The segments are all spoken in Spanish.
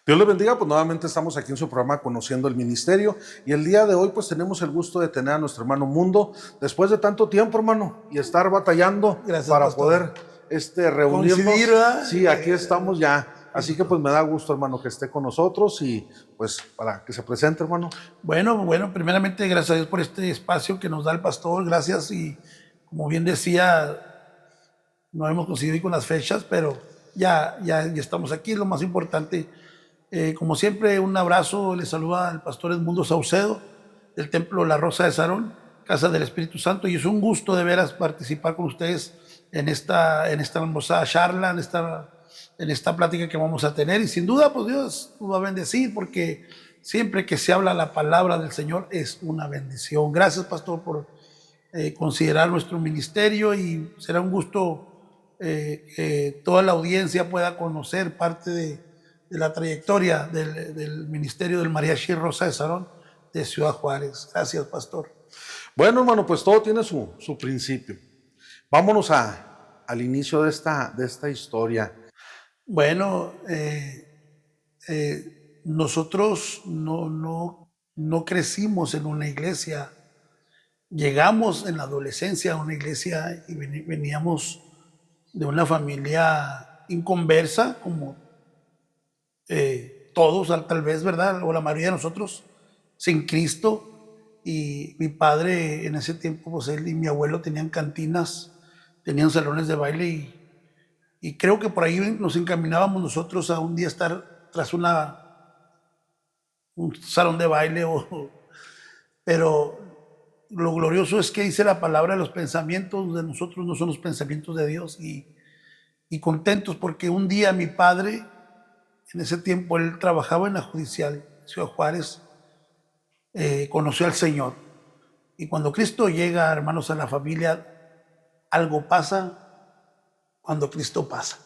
Dios les bendiga, pues nuevamente estamos aquí en su programa Conociendo el Ministerio y el día de hoy pues tenemos el gusto de tener a nuestro hermano Mundo después de tanto tiempo, hermano, y estar batallando Gracias, para pastor. poder reunirnos. Coincidir, ¿verdad? Sí, aquí estamos ya, así que pues me da gusto, hermano, que esté con nosotros y pues para que se presente, hermano. Bueno, primeramente gracias a Dios por este espacio que nos da el pastor, gracias, y como bien decía, no hemos coincidido con las fechas, pero ya estamos aquí, es lo más importante. Como siempre, un abrazo, le saluda al pastor Edmundo Saucedo, del Templo La Rosa de Sarón, Casa del Espíritu Santo, y es un gusto de veras participar con ustedes en esta hermosa charla, en esta plática que vamos a tener, y sin duda, pues Dios nos va a bendecir, porque siempre que se habla la palabra del Señor es una bendición. Gracias, pastor, por considerar nuestro ministerio, y será un gusto que toda la audiencia pueda conocer parte de la trayectoria del ministerio del Mariachi Rosa de Sarón de Ciudad Juárez. Gracias, pastor. Bueno, hermano, pues todo tiene su principio. Vámonos al inicio de esta historia. Bueno, nosotros no crecimos en una iglesia. Llegamos en la adolescencia a una iglesia y veníamos de una familia inconversa, como todos tal vez, ¿verdad? O la mayoría de nosotros, sin Cristo. Y mi padre en ese tiempo, pues él y mi abuelo tenían cantinas, tenían salones de baile, y creo que por ahí nos encaminábamos nosotros a un día estar tras un salón de baile. Pero lo glorioso es que dice la palabra, los pensamientos de nosotros no son los pensamientos de Dios, y contentos porque un día mi padre, en ese tiempo él trabajaba en la judicial Ciudad Juárez, conoció al Señor. Y cuando Cristo llega, hermanos, a la familia, algo pasa cuando Cristo pasa.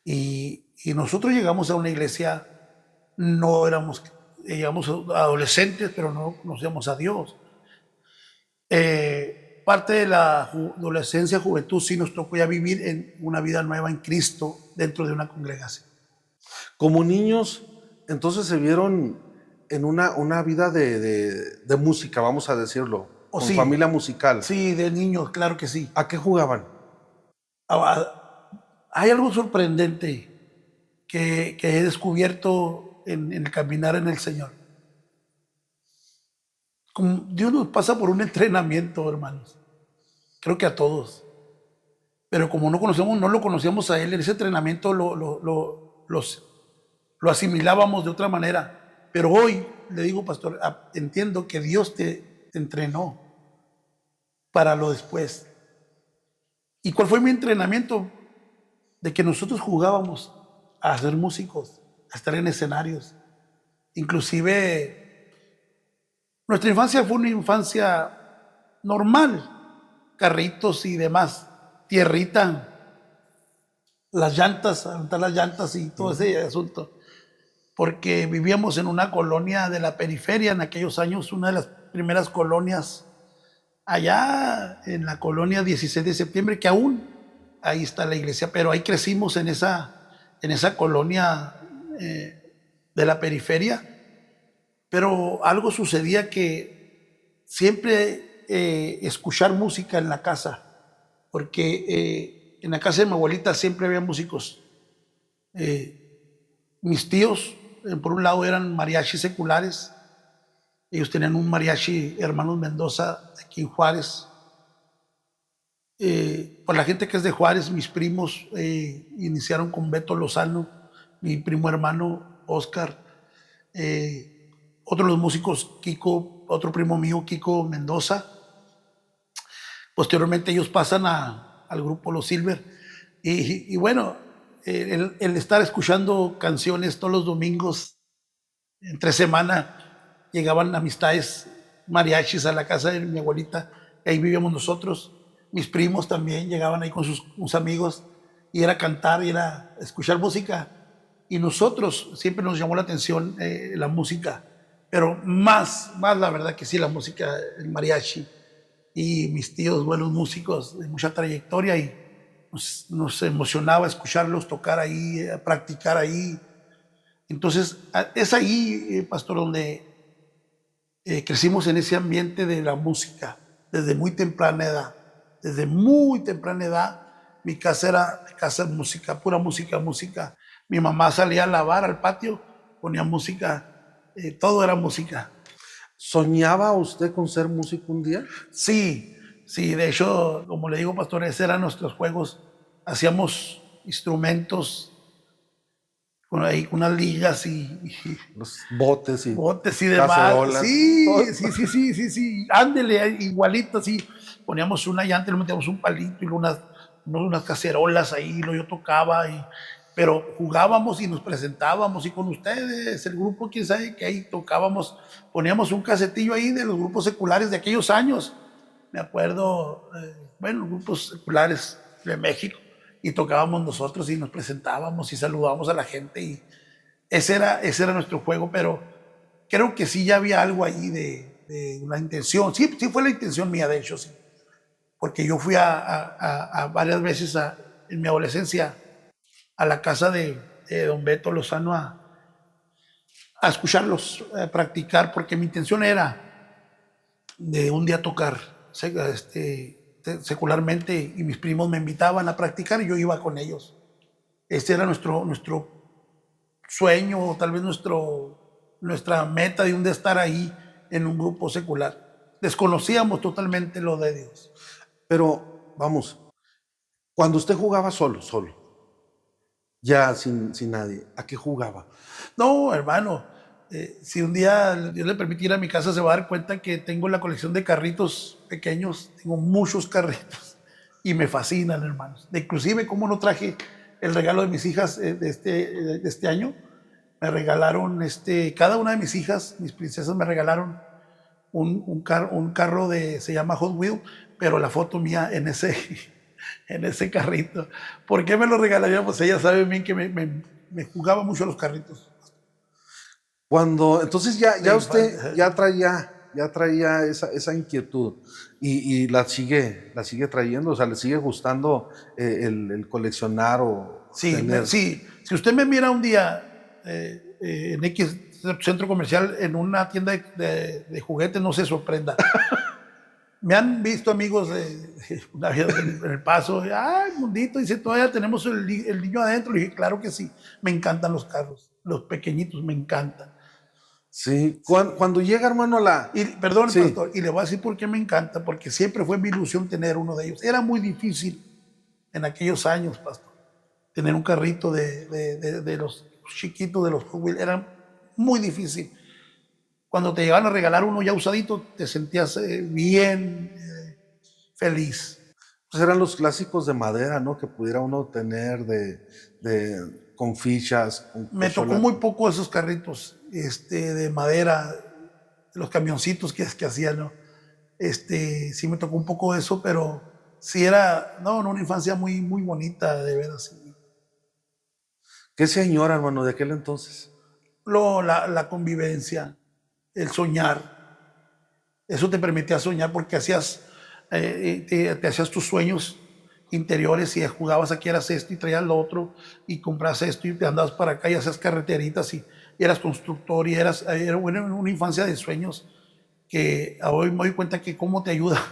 Y nosotros llegamos a una iglesia, llegamos adolescentes, pero no conocíamos a Dios. Parte de la adolescencia, juventud, sí nos tocó ya vivir en una vida nueva en Cristo dentro de una congregación. Como niños, entonces se vieron en una vida de música, vamos a decirlo, con Sí, familia musical. sí, de niños, claro que sí. ¿A qué jugaban? Hay algo sorprendente que he descubierto en el caminar en el Señor. Como Dios nos pasa por un entrenamiento, hermanos. Creo que a todos. Pero como no lo conocíamos a Él, en ese entrenamiento lo asimilábamos de otra manera. Pero hoy, le digo, pastor, entiendo que Dios te entrenó para lo después. ¿Y cuál fue mi entrenamiento? De que nosotros jugábamos a ser músicos, a estar en escenarios. Inclusive, nuestra infancia fue una infancia normal, carritos y demás, tierrita, las llantas, aventar las llantas y todo ese asunto, porque vivíamos en una colonia de la periferia en aquellos años, una de las primeras colonias, allá en la colonia 16 de septiembre, que aún ahí está la iglesia, pero ahí crecimos en esa colonia de la periferia. Pero algo sucedía, que siempre escuchar música en la casa, porque en la casa de mi abuelita siempre había músicos. Mis tíos, por un lado, eran mariachis seculares. Ellos tenían un mariachi, Hermanos Mendoza, aquí en Juárez. Por la gente que es de Juárez, mis primos iniciaron con Beto Lozano, mi primo hermano Oscar, otro de los músicos, Kiko, otro primo mío, Kiko Mendoza. Posteriormente ellos pasan al grupo Los Silver. Y bueno, el estar escuchando canciones todos los domingos, entre semana, llegaban amistades mariachis a la casa de mi abuelita, y ahí vivíamos nosotros. Mis primos también llegaban ahí con sus amigos, y era cantar y era escuchar música. Y nosotros siempre nos llamó la atención la música, pero más la verdad que sí, la música, el mariachi. Y mis tíos, buenos músicos de mucha trayectoria, y nos emocionaba escucharlos tocar ahí, practicar ahí. Entonces, es ahí, pastor, donde crecimos en ese ambiente de la música, desde muy temprana edad. Desde muy temprana edad, mi casa era casa de música, pura música, música. Mi mamá salía a lavar al patio, ponía música, todo era música. ¿Soñaba usted con ser músico un día? Sí, sí, de hecho, como le digo, pastor, esos eran nuestros juegos. Hacíamos instrumentos con ahí con unas ligas y Los botes y botes y demás. cacerolas. Sí, Todo. sí, sí, sí, sí, sí. Ándele, igualito así. Poníamos una llanta, le metíamos un palito y unas cacerolas ahí, lo yo tocaba pero jugábamos y nos presentábamos y con ustedes, el grupo, quién sabe que ahí tocábamos, poníamos un casetillo ahí de los grupos seculares de aquellos años. Me acuerdo, bueno, grupos seculares de México y tocábamos nosotros y nos presentábamos y saludábamos a la gente y ese era nuestro juego, pero creo que sí ya había algo ahí de una intención. Sí, sí fue la intención mía, de hecho, sí. Porque yo fui a varias veces en mi adolescencia a la casa de don Beto Lozano a escucharlos, a practicar, porque mi intención era de un día tocar secularmente y mis primos me invitaban a practicar y yo iba con ellos. Este era nuestro sueño o tal vez nuestra meta de un día estar ahí en un grupo secular. Desconocíamos totalmente lo de Dios. Pero, vamos, cuando usted jugaba solo, ya sin nadie, ¿a qué jugaba? No, hermano, si un día Dios le permitiera a mi casa se va a dar cuenta que tengo la colección de carritos pequeños, tengo muchos carritos y me fascinan, hermanos. Inclusive, como no traje el regalo de mis hijas de este año, me regalaron, cada una de mis hijas, mis princesas me regalaron un carro se llama Hot Wheel, pero la foto mía en ese carrito. ¿Por qué me lo regalaría? Pues ella sabe bien que me jugaba mucho a los carritos. Entonces ya usted ya traía esa inquietud y la sigue trayendo, o sea, le sigue gustando el coleccionar o Sí, tener. sí. Si usted me mira un día en X centro comercial en una tienda de juguetes, no se sorprenda. Me han visto amigos una vez en el paso, ay, mundito, dice, todavía tenemos el niño adentro. Le dije, claro que sí, me encantan los carros, los pequeñitos, me encantan. Sí, cuando llega, hermano, Y perdón, Sí, pastor, y le voy a decir por qué me encanta, porque siempre fue mi ilusión tener uno de ellos. Era muy difícil en aquellos años, pastor, tener un carrito de los chiquitos, de los Hot Wheels, era muy difícil. Cuando te llegaban a regalar uno ya usadito, te sentías bien, feliz. pues eran los clásicos de madera, ¿no? Que pudiera uno tener con fichas, con Me tocó consola. muy poco esos carritos de madera, los camioncitos que hacían, ¿no? Sí me tocó un poco eso, pero sí era, no, una infancia muy, muy bonita, de veras. Sí. ¿Qué señora, hermano, de aquel entonces? La convivencia, el soñar, eso te permitía soñar porque te hacías tus sueños interiores y jugabas aquí, eras esto y traías lo otro y compras esto y te andabas para acá y hacías carreteritas y eras constructor y era una infancia de sueños que hoy me doy cuenta que cómo te ayuda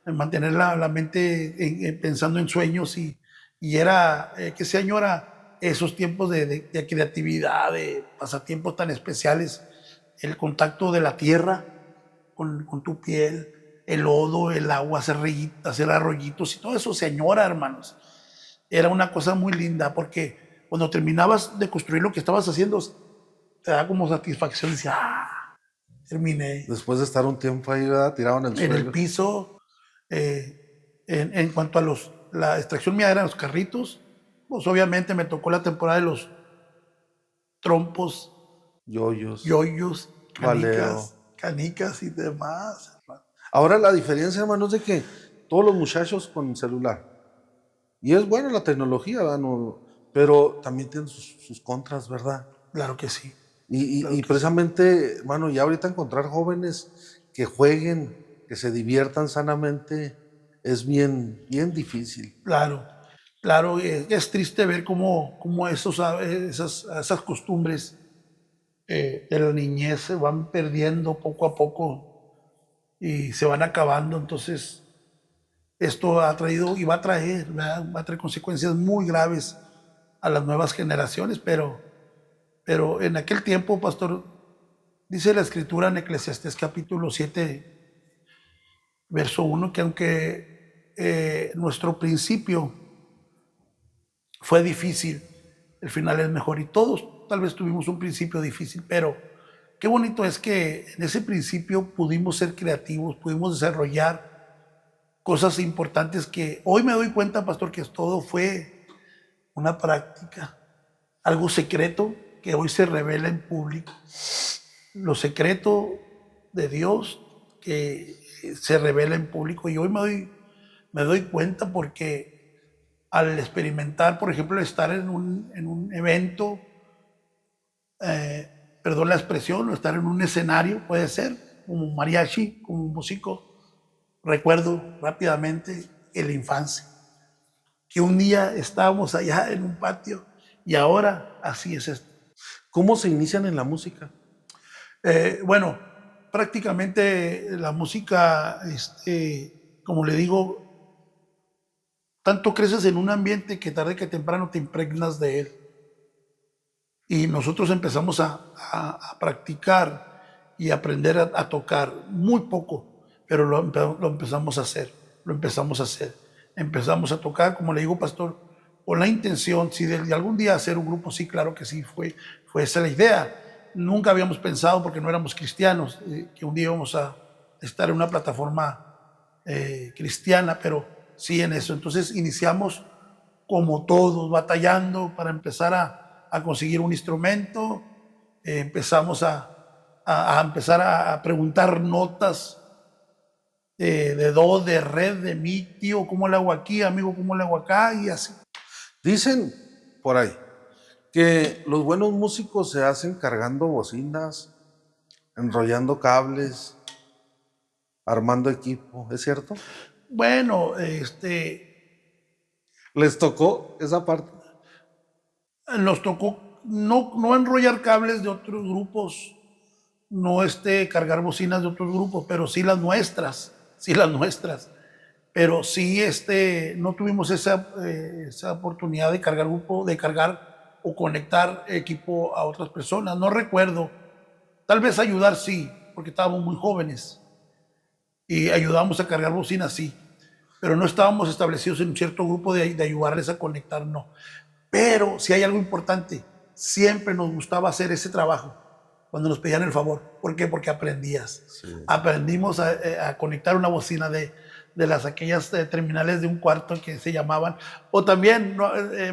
a mantener la mente pensando en sueños y era, que se añora esos tiempos de creatividad, de pasatiempos tan especiales, el contacto de la tierra con tu piel, el lodo, el agua, hacer arroyitos y todo eso se añora, hermanos. Era una cosa muy linda porque cuando terminabas de construir lo que estabas haciendo, te da como satisfacción. Decía, terminé. Después de estar un tiempo ahí, ¿verdad? Tirado en el En el suelo. piso, en cuanto a la extracción mía eran los carritos, pues obviamente me tocó la temporada de los trompos, Yoyos, yoyos, valero. canicas y demás. Ahora la diferencia, hermano, es de que todos los muchachos con celular. Y es buena la tecnología, ¿verdad? Pero también tiene sus contras, ¿verdad? Claro que sí, Y claro que sí. precisamente, hermano, ya ahorita encontrar jóvenes que jueguen, que se diviertan sanamente, es bien, bien difícil. Claro, claro, es triste ver cómo esas costumbres de la niñez se van perdiendo poco a poco y se van acabando. Entonces, esto ha traído y va a traer, ¿verdad? Va a traer consecuencias muy graves a las nuevas generaciones, pero en aquel tiempo, pastor, dice la escritura en Eclesiastés capítulo 7, verso 1, que aunque nuestro principio fue difícil, el final es mejor. Y todos tal vez tuvimos un principio difícil, pero qué bonito es que en ese principio pudimos ser creativos, pudimos desarrollar cosas importantes que hoy me doy cuenta, pastor, que todo fue una práctica, algo secreto que hoy se revela en público. Lo secreto de Dios que se revela en público. Y hoy me doy cuenta porque al experimentar, por ejemplo, estar en un evento, perdón la expresión, o estar en un escenario, puede ser, como mariachi, como músico, recuerdo rápidamente en la infancia, que un día estábamos allá en un patio y ahora así es esto. ¿Cómo se inician en la música? Bueno, prácticamente la música, como le digo, tanto creces en un ambiente que tarde que temprano te impregnas de él. Y nosotros empezamos a practicar y aprender a tocar muy poco, pero lo empezamos a hacer, lo empezamos a hacer. Empezamos a tocar, como le digo, pastor, con la intención, si de algún día hacer un grupo, sí, claro que sí, fue esa la idea. Nunca habíamos pensado, porque no éramos cristianos, que un día íbamos a estar en una plataforma cristiana, pero sí en eso. Entonces iniciamos como todos, batallando para empezar a conseguir un instrumento. Empezamos a empezar a preguntar notas de do, de re, de mi, tío, ¿cómo le hago aquí? Amigo, ¿cómo le hago acá? Y así. Dicen por ahí que los buenos músicos se hacen cargando bocinas, enrollando cables, armando equipo. ¿Es cierto? Bueno, ¿Les tocó esa parte? nos tocó no enrollar cables de otros grupos, no cargar bocinas de otros grupos, pero sí las nuestras. Pero sí, no tuvimos esa oportunidad de cargar grupo, de cargar o conectar equipo a otras personas. No recuerdo. Tal vez ayudar sí, porque estábamos muy jóvenes y ayudábamos a cargar bocinas sí, pero no estábamos establecidos en un cierto grupo de ayudarles a conectar, no. Pero si hay algo importante, siempre nos gustaba hacer ese trabajo cuando nos pedían el favor. ¿Por qué? Porque aprendías. Sí. Aprendimos a conectar una bocina de las aquellas terminales de un cuarto que se llamaban, o también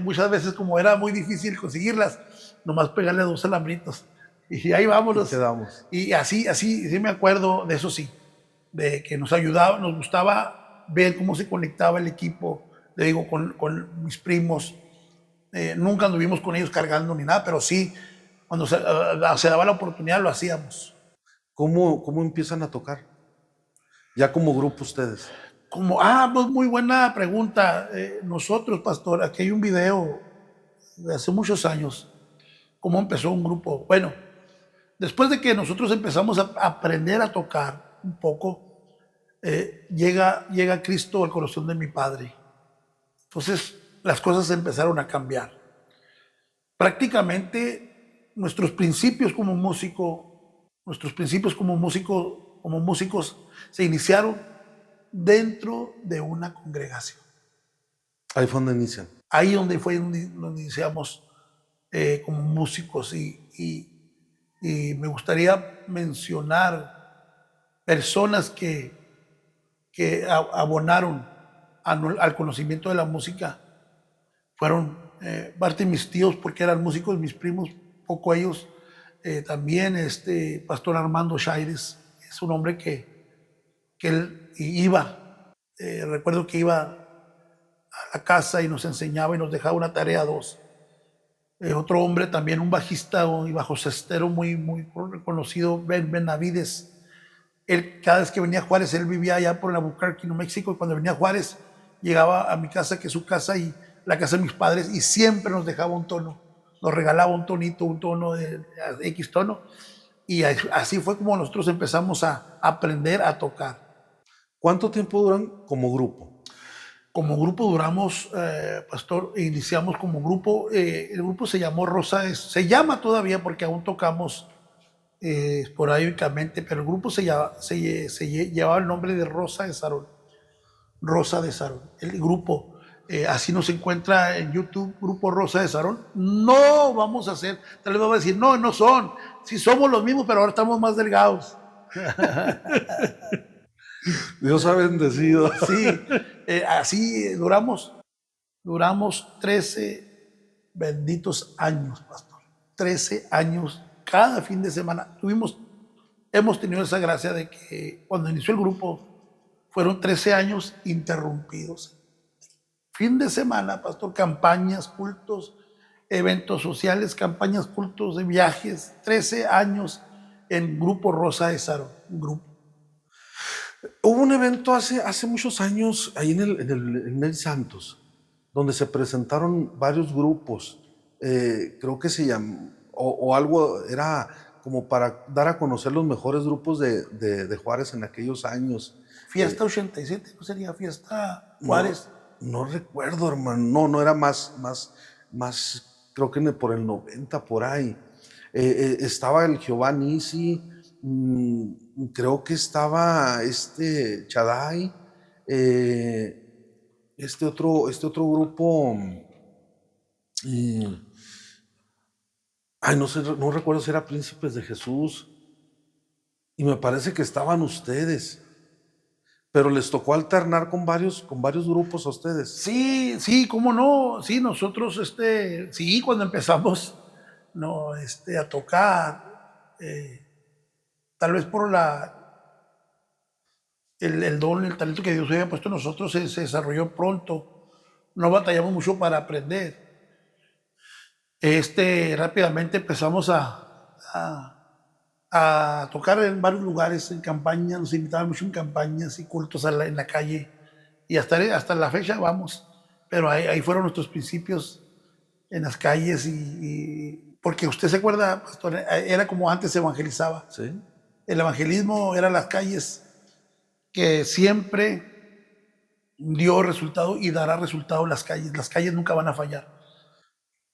muchas veces, como era muy difícil conseguirlas, nomás pegarle 2 alambritos y ahí vámonos. Y así sí me acuerdo de eso, sí, de que nos ayudaba, nos gustaba ver cómo se conectaba el equipo, le digo, con mis primos. Nunca anduvimos con ellos cargando ni nada, pero sí, cuando se daba la oportunidad lo hacíamos. ¿Cómo empiezan a tocar? Ya como grupo ustedes. Pues muy buena pregunta. Nosotros, pastor, aquí hay un video de hace muchos años, cómo empezó un grupo. Bueno, después de que nosotros empezamos a aprender a tocar un poco, llega Cristo al corazón de mi padre. Entonces las cosas empezaron a cambiar. Prácticamente nuestros principios como músicos se iniciaron dentro de una congregación. Ahí fue donde inician. Ahí donde iniciamos como músicos y me gustaría mencionar personas que abonaron al conocimiento de la música. Fueron parte de mis tíos porque eran músicos, mis primos, poco ellos. También Pastor Armando Chaires es un hombre que él iba, recuerdo que iba a la casa y nos enseñaba y nos dejaba una tarea 2. Otro hombre también, un bajista y bajo cestero muy reconocido, Ben Benavides. Él, cada vez que venía a Juárez, él vivía allá por Albuquerque, Nuevo México, y cuando venía a Juárez llegaba a mi casa, que es su casa, y la casa de mis padres, y siempre nos dejaba un tono nos regalaba un tonito, un tono de X tono, y así fue como nosotros empezamos a aprender a tocar. ¿Cuánto tiempo duran como grupo? Como grupo duramos, Pastor, iniciamos como grupo, el grupo se llamó se llama todavía porque aún tocamos esporádicamente, pero el grupo llevaba el nombre de Rosa de Sarón. Rosa de Sarón. El grupo, así nos encuentra en YouTube, Grupo Rosa de Sarón. No vamos a hacer, tal vez vamos a decir, no, no son, sí somos los mismos, pero ahora estamos más delgados. Dios ha bendecido. Sí, así duramos 13 benditos años, pastor. 13 años, cada fin de semana. Hemos tenido esa gracia de que cuando inició el grupo fueron 13 años interrumpidos. Fin de semana, pastor, campañas, cultos, eventos sociales, campañas, cultos de viajes. 13 años en Grupo Rosa de Sarón. Grupo. Hubo un evento hace muchos años ahí en el Santos, donde se presentaron varios grupos. Creo que se llamó, o algo, era como para dar a conocer los mejores grupos de Juárez en aquellos años. Fiesta 87, ¿no sería Fiesta Juárez? No recuerdo, hermano. No, no era más, creo que por el 90, por ahí. Estaba el Jehová Nisi, creo que estaba Chadai, este otro grupo, no sé, no recuerdo si era Príncipes de Jesús, y me parece que estaban ustedes. Pero les tocó alternar con varios grupos a ustedes. Sí, sí, cómo no. Sí, nosotros, sí, cuando empezamos no, a tocar, tal vez por el don, el talento que Dios había puesto en nosotros se desarrolló pronto. No batallamos mucho para aprender. Rápidamente empezamos a tocar en varios lugares, en campañas, nos invitaban mucho en campañas y cultos en la calle, y hasta la fecha vamos, pero ahí fueron nuestros principios en las calles, porque usted se acuerda, pastor, era como antes se evangelizaba. ¿Sí? El evangelismo era las calles, que siempre dio resultado y dará resultado las calles nunca van a fallar.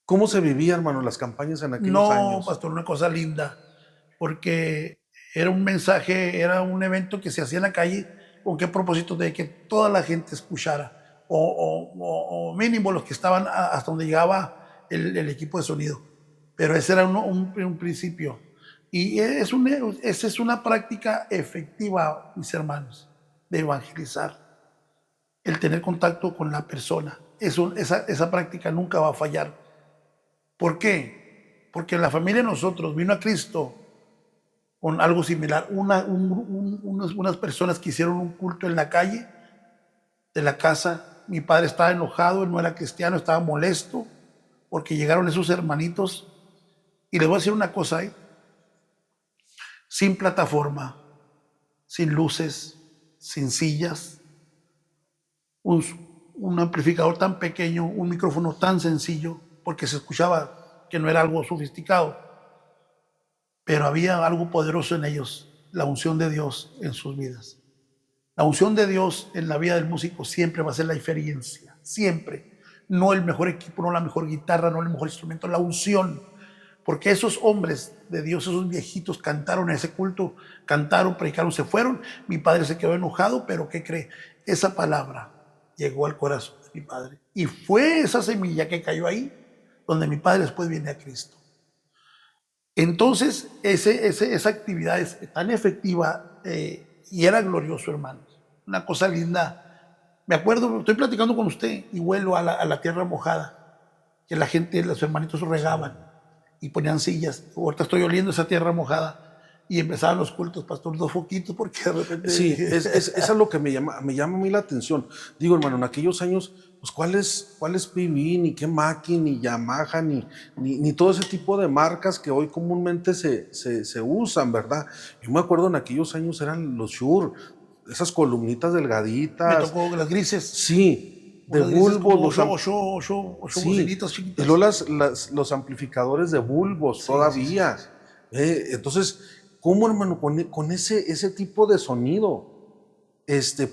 ¿Cómo se vivía, hermano, las campañas en aquellos años? No, pastor, una cosa linda, porque era un mensaje, era un evento que se hacía en la calle. ¿Con qué propósito? De que toda la gente escuchara, o mínimo los que estaban hasta donde llegaba el equipo de sonido. Pero ese era un principio. Y esa es una práctica efectiva, mis hermanos, de evangelizar. El tener contacto con la persona. Esa práctica nunca va a fallar. ¿Por qué? Porque la familia de nosotros vino a Cristo con algo similar. Unas personas que hicieron un culto en la calle de la casa. Mi padre estaba enojado, él no era cristiano, estaba molesto porque llegaron esos hermanitos. Y les voy a decir una cosa, sin plataforma, sin luces, sin sillas, un amplificador tan pequeño, un micrófono tan sencillo, porque se escuchaba que no era algo sofisticado, pero había algo poderoso en ellos, la unción de Dios en sus vidas. La unción de Dios en la vida del músico siempre va a ser la diferencia, siempre. No el mejor equipo, no la mejor guitarra, no el mejor instrumento, la unción. Porque esos hombres de Dios, esos viejitos, cantaron en ese culto, cantaron, predicaron, se fueron. Mi padre se quedó enojado, pero ¿qué cree? Esa palabra llegó al corazón de mi padre. Y fue esa semilla que cayó ahí, donde mi padre después viene a Cristo. Entonces, esa actividad es tan efectiva y era glorioso, hermanos. Una cosa linda. Me acuerdo, estoy platicando con usted y vuelo a la tierra mojada, que la gente, los hermanitos regaban y ponían sillas. Ahorita estoy oliendo esa tierra mojada. Y empezaban los cultos, pastor, 2 foquitos, porque de repente... Sí, eso es lo que me llama a mí la atención. Digo, hermano, en aquellos años, pues, ¿cuál es PV, ni qué Mackie, ni Yamaha, ni todo ese tipo de marcas que hoy comúnmente se usan, ¿verdad? Yo me acuerdo en aquellos años eran los Shure, esas columnitas delgaditas. Me tocó las grises. Sí, de Unas grises bulbos, como los ocho sí, bocinitas y chiquitas. luego los amplificadores de bulbos Sí, todavía. sí. Entonces, ¿cómo, hermano, con ese tipo de sonido?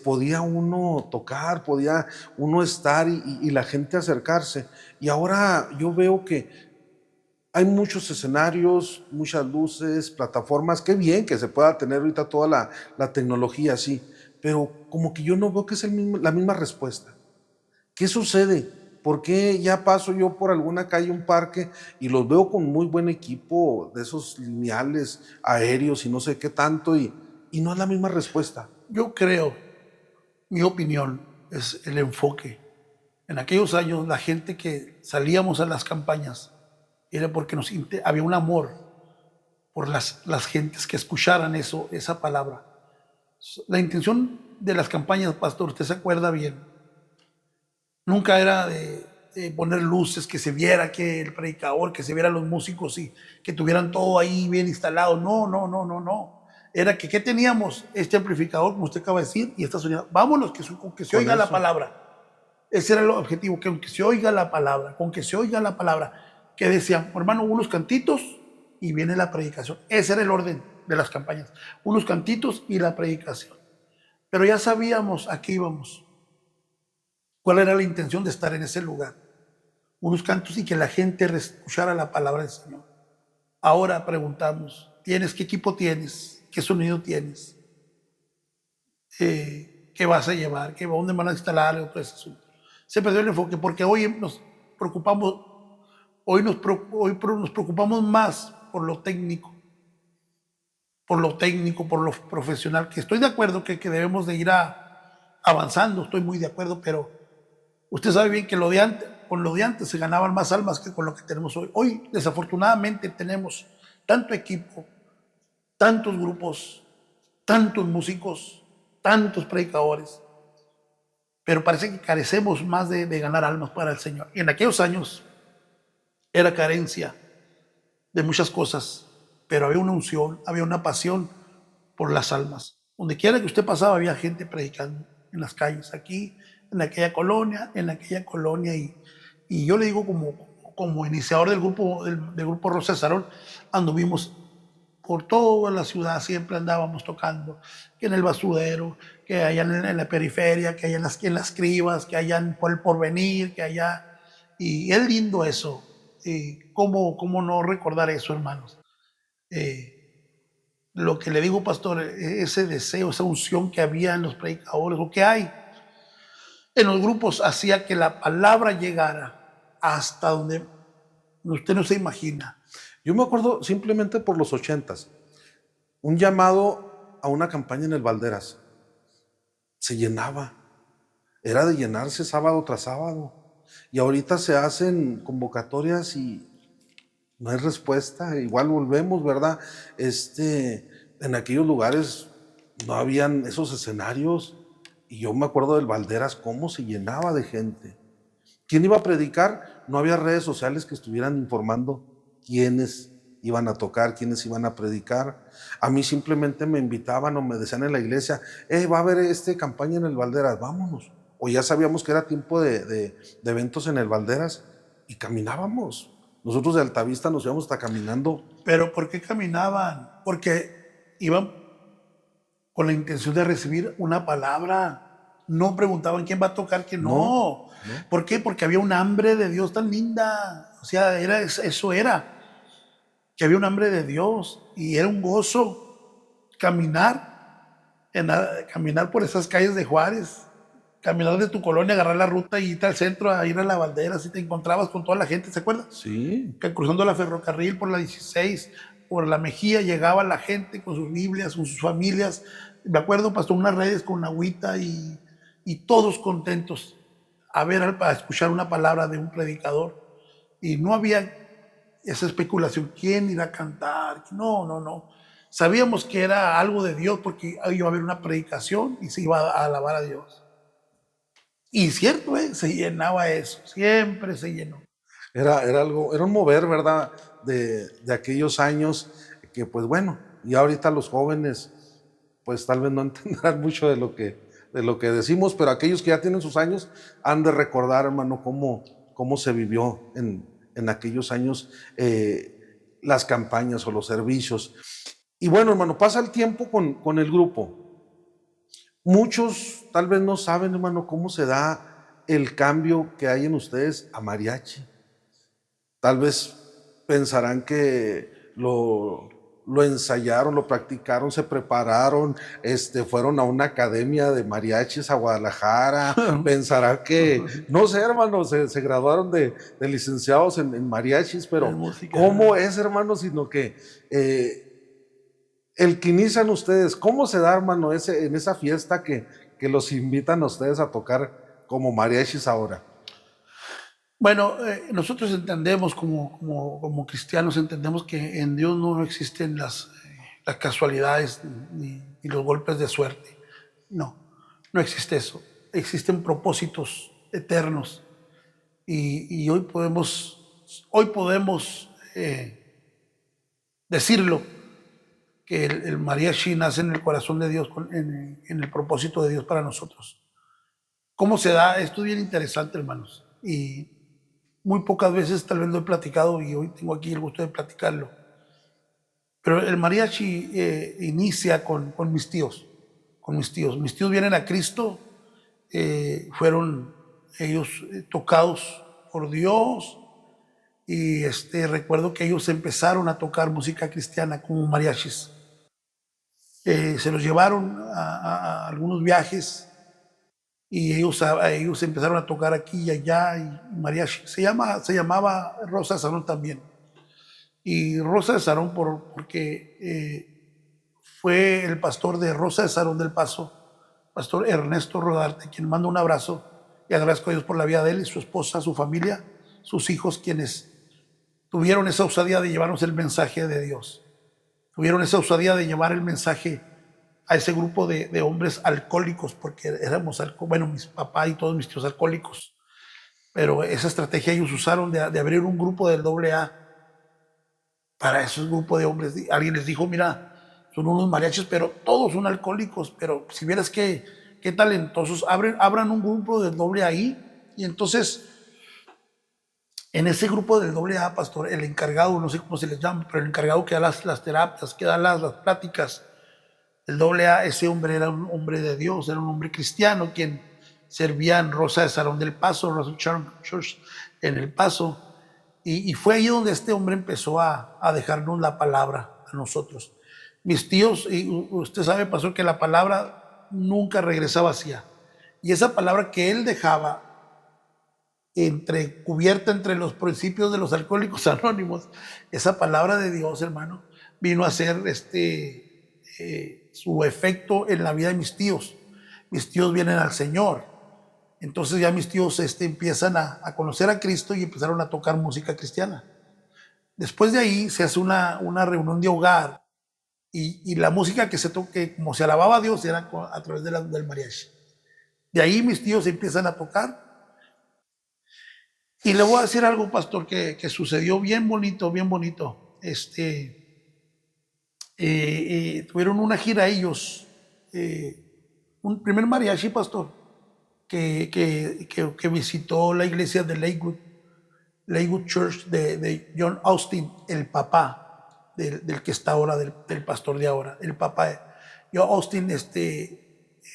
Podía uno tocar, podía uno estar y la gente acercarse. Y ahora yo veo que hay muchos escenarios, muchas luces, plataformas. Qué bien que se pueda tener ahorita toda la tecnología así, pero como que yo no veo que es la misma respuesta. ¿Qué sucede? ¿Por qué ya paso yo por alguna calle, un parque, y los veo con muy buen equipo de esos lineales, aéreos y no sé qué tanto, y no es la misma respuesta? Yo creo, mi opinión, es el enfoque. En aquellos años, la gente que salíamos a las campañas era porque había un amor por las gentes que escucharan eso, esa palabra. La intención de las campañas, pastor, usted se acuerda bien, nunca era de poner luces, que se viera que el predicador, que se vieran los músicos y que tuvieran todo ahí bien instalado. No, no, no, no, no. Era que ¿qué teníamos? Este amplificador, como usted acaba de decir, y esta sonido. Vámonos, con que se Con oiga la eso. palabra. Ese era el objetivo, que aunque se oiga la palabra, con que se oiga la palabra, que decían, hermano, unos cantitos y viene la predicación. Ese era el orden de las campañas. Unos cantitos y la predicación. Pero ya sabíamos a qué íbamos, cuál era la intención de estar en ese lugar. Unos cantos y que la gente escuchara la palabra del Señor. Ahora preguntamos, ¿qué equipo tienes? ¿Qué sonido tienes? ¿Qué vas a llevar? ¿Dónde van a instalar? Todo ese asunto. Se perdió el enfoque porque hoy nos preocupamos, nos preocupamos más por lo profesional, que estoy de acuerdo que debemos de ir avanzando, estoy muy de acuerdo, pero usted sabe bien que con lo de antes se ganaban más almas que con lo que tenemos hoy. Hoy, desafortunadamente, tenemos tanto equipo, tantos grupos, tantos músicos, tantos predicadores, pero parece que carecemos más de ganar almas para el Señor. Y en aquellos años era carencia de muchas cosas, pero había una unción, había una pasión por las almas. Donde quiera que usted pasaba había gente predicando en las calles, aquí, en aquella colonia, y yo le digo como iniciador del grupo Rosa Sarón, anduvimos por toda la ciudad, siempre andábamos tocando, que en el basurero, que allá en la periferia, que allá en las cribas, que allá por el porvenir, que allá, y es lindo eso. ¿Cómo no recordar eso, hermanos? Lo que le digo, pastor, ese deseo, esa unción que había en los predicadores, o que hay en los grupos, hacía que la palabra llegara hasta donde usted no se imagina. Yo me acuerdo simplemente por los 80s, un llamado a una campaña en el Valderas. Se llenaba, era de llenarse sábado tras sábado. Y ahorita se hacen convocatorias y no hay respuesta. Igual volvemos, ¿verdad? En aquellos lugares no habían esos escenarios. Y yo me acuerdo del Valderas, cómo se llenaba de gente. ¿Quién iba a predicar? No había redes sociales que estuvieran informando quiénes iban a tocar, quiénes iban a predicar. A mí simplemente me invitaban o me decían en la iglesia, va a haber campaña en el Valderas, vámonos. O ya sabíamos que era tiempo de eventos en el Valderas y caminábamos. Nosotros de Altavista nos íbamos hasta caminando. Pero ¿por qué caminaban? Porque iban con la intención de recibir una palabra. No preguntaban quién va a tocar, quién No, no. no. ¿Por qué? Porque había un hambre de Dios tan linda. O sea, eso era, que había un hambre de Dios y era un gozo caminar por esas calles de Juárez, caminar de tu colonia, agarrar la ruta y irte al centro a ir a la Bandera, si te encontrabas con toda la gente, ¿se acuerdan? Sí, Que cruzando la ferrocarril por la 16, por la Mejía, llegaba la gente con sus Biblias, con sus familias. Me acuerdo, pasó unas redes con agüita y todos contentos a escuchar una palabra de un predicador. Y no había esa especulación, ¿quién irá a cantar? No, no, no. Sabíamos que era algo de Dios porque iba a haber una predicación y se iba a alabar a Dios. Y cierto, se llenaba eso, siempre se llenó. era algo, era un mover, ¿verdad? De aquellos años que, pues bueno, y ahorita los jóvenes, pues tal vez no entenderán mucho de de lo que decimos, pero aquellos que ya tienen sus años han de recordar, hermano, cómo se vivió en aquellos años las campañas o los servicios. Y bueno, hermano, pasa el tiempo con el grupo. Muchos tal vez no saben, hermano, cómo se da el cambio que hay en ustedes a mariachi. Tal vez pensarán que lo ensayaron, lo practicaron, se prepararon, fueron a una academia de mariachis a Guadalajara. Pensarán que, no sé, hermano, se graduaron de licenciados en mariachis, pero ¿cómo es, hermano? Sino que el que inician ustedes, ¿cómo se da, hermano, en esa fiesta que los invitan a ustedes a tocar como mariachis ahora? Bueno, nosotros entendemos como cristianos, entendemos que en Dios no existen las casualidades ni los golpes de suerte. No existe eso. Existen propósitos eternos y hoy podemos decirlo, que el mariachi nace en el corazón de Dios, en el propósito de Dios para nosotros. ¿Cómo se da? Esto es bien interesante, hermanos, y muy pocas veces tal vez lo he platicado y hoy tengo aquí el gusto de platicarlo. Pero el mariachi inicia con mis tíos. Mis tíos vienen a Cristo, fueron ellos tocados por Dios y recuerdo que ellos empezaron a tocar música cristiana como mariachis. Se los llevaron a algunos viajes y ellos empezaron a tocar aquí y allá y mariachi. Se llamaba Rosa de Sarón también. Y Rosa de Sarón porque fue el pastor de Rosa de Sarón del Paso, pastor Ernesto Rodarte, quien manda un abrazo y agradezco a Dios por la vida de él y su esposa, su familia, sus hijos, quienes tuvieron esa osadía de llevarnos el mensaje de Dios. Tuvieron esa osadía de llevar el mensaje a ese grupo de hombres alcohólicos, porque éramos, bueno, mis papás y todos mis tíos alcohólicos. Pero esa estrategia ellos usaron de abrir un grupo del AA para esos grupos de hombres. Alguien les dijo, mira, son unos mariachis, pero todos son alcohólicos, pero si vieras qué talentosos, abran un grupo del AA y entonces en ese grupo del AA, pastor, el encargado, no sé cómo se les llama, pero el encargado que da las terapias, que da las pláticas, el AA, ese hombre era un hombre de Dios, era un hombre cristiano, quien servía en Rosa de Sarón del Paso, Rosa Church en El Paso, y fue ahí donde este hombre empezó a dejarnos la palabra a nosotros. Mis tíos, y usted sabe, pastor, que la palabra nunca regresa vacía, y esa palabra que él dejaba cubierta entre los principios de los alcohólicos anónimos, esa palabra de Dios, hermano, vino a ser su efecto en la vida de mis tíos. Mis tíos vienen al Señor. Entonces ya mis tíos empiezan a conocer a Cristo y empezaron a tocar música cristiana. Después de ahí se hace una reunión de hogar y la música que se toque, como se alababa a Dios, era a través del mariachi. De ahí mis tíos empiezan a tocar. Y le voy a decir algo, pastor, que sucedió bien bonito, bien bonito. Tuvieron una gira ellos, un primer mariachi, pastor, que visitó la iglesia de Lakewood Church de John Austin, el papá del que está ahora, del pastor de ahora. El papá de John Austin,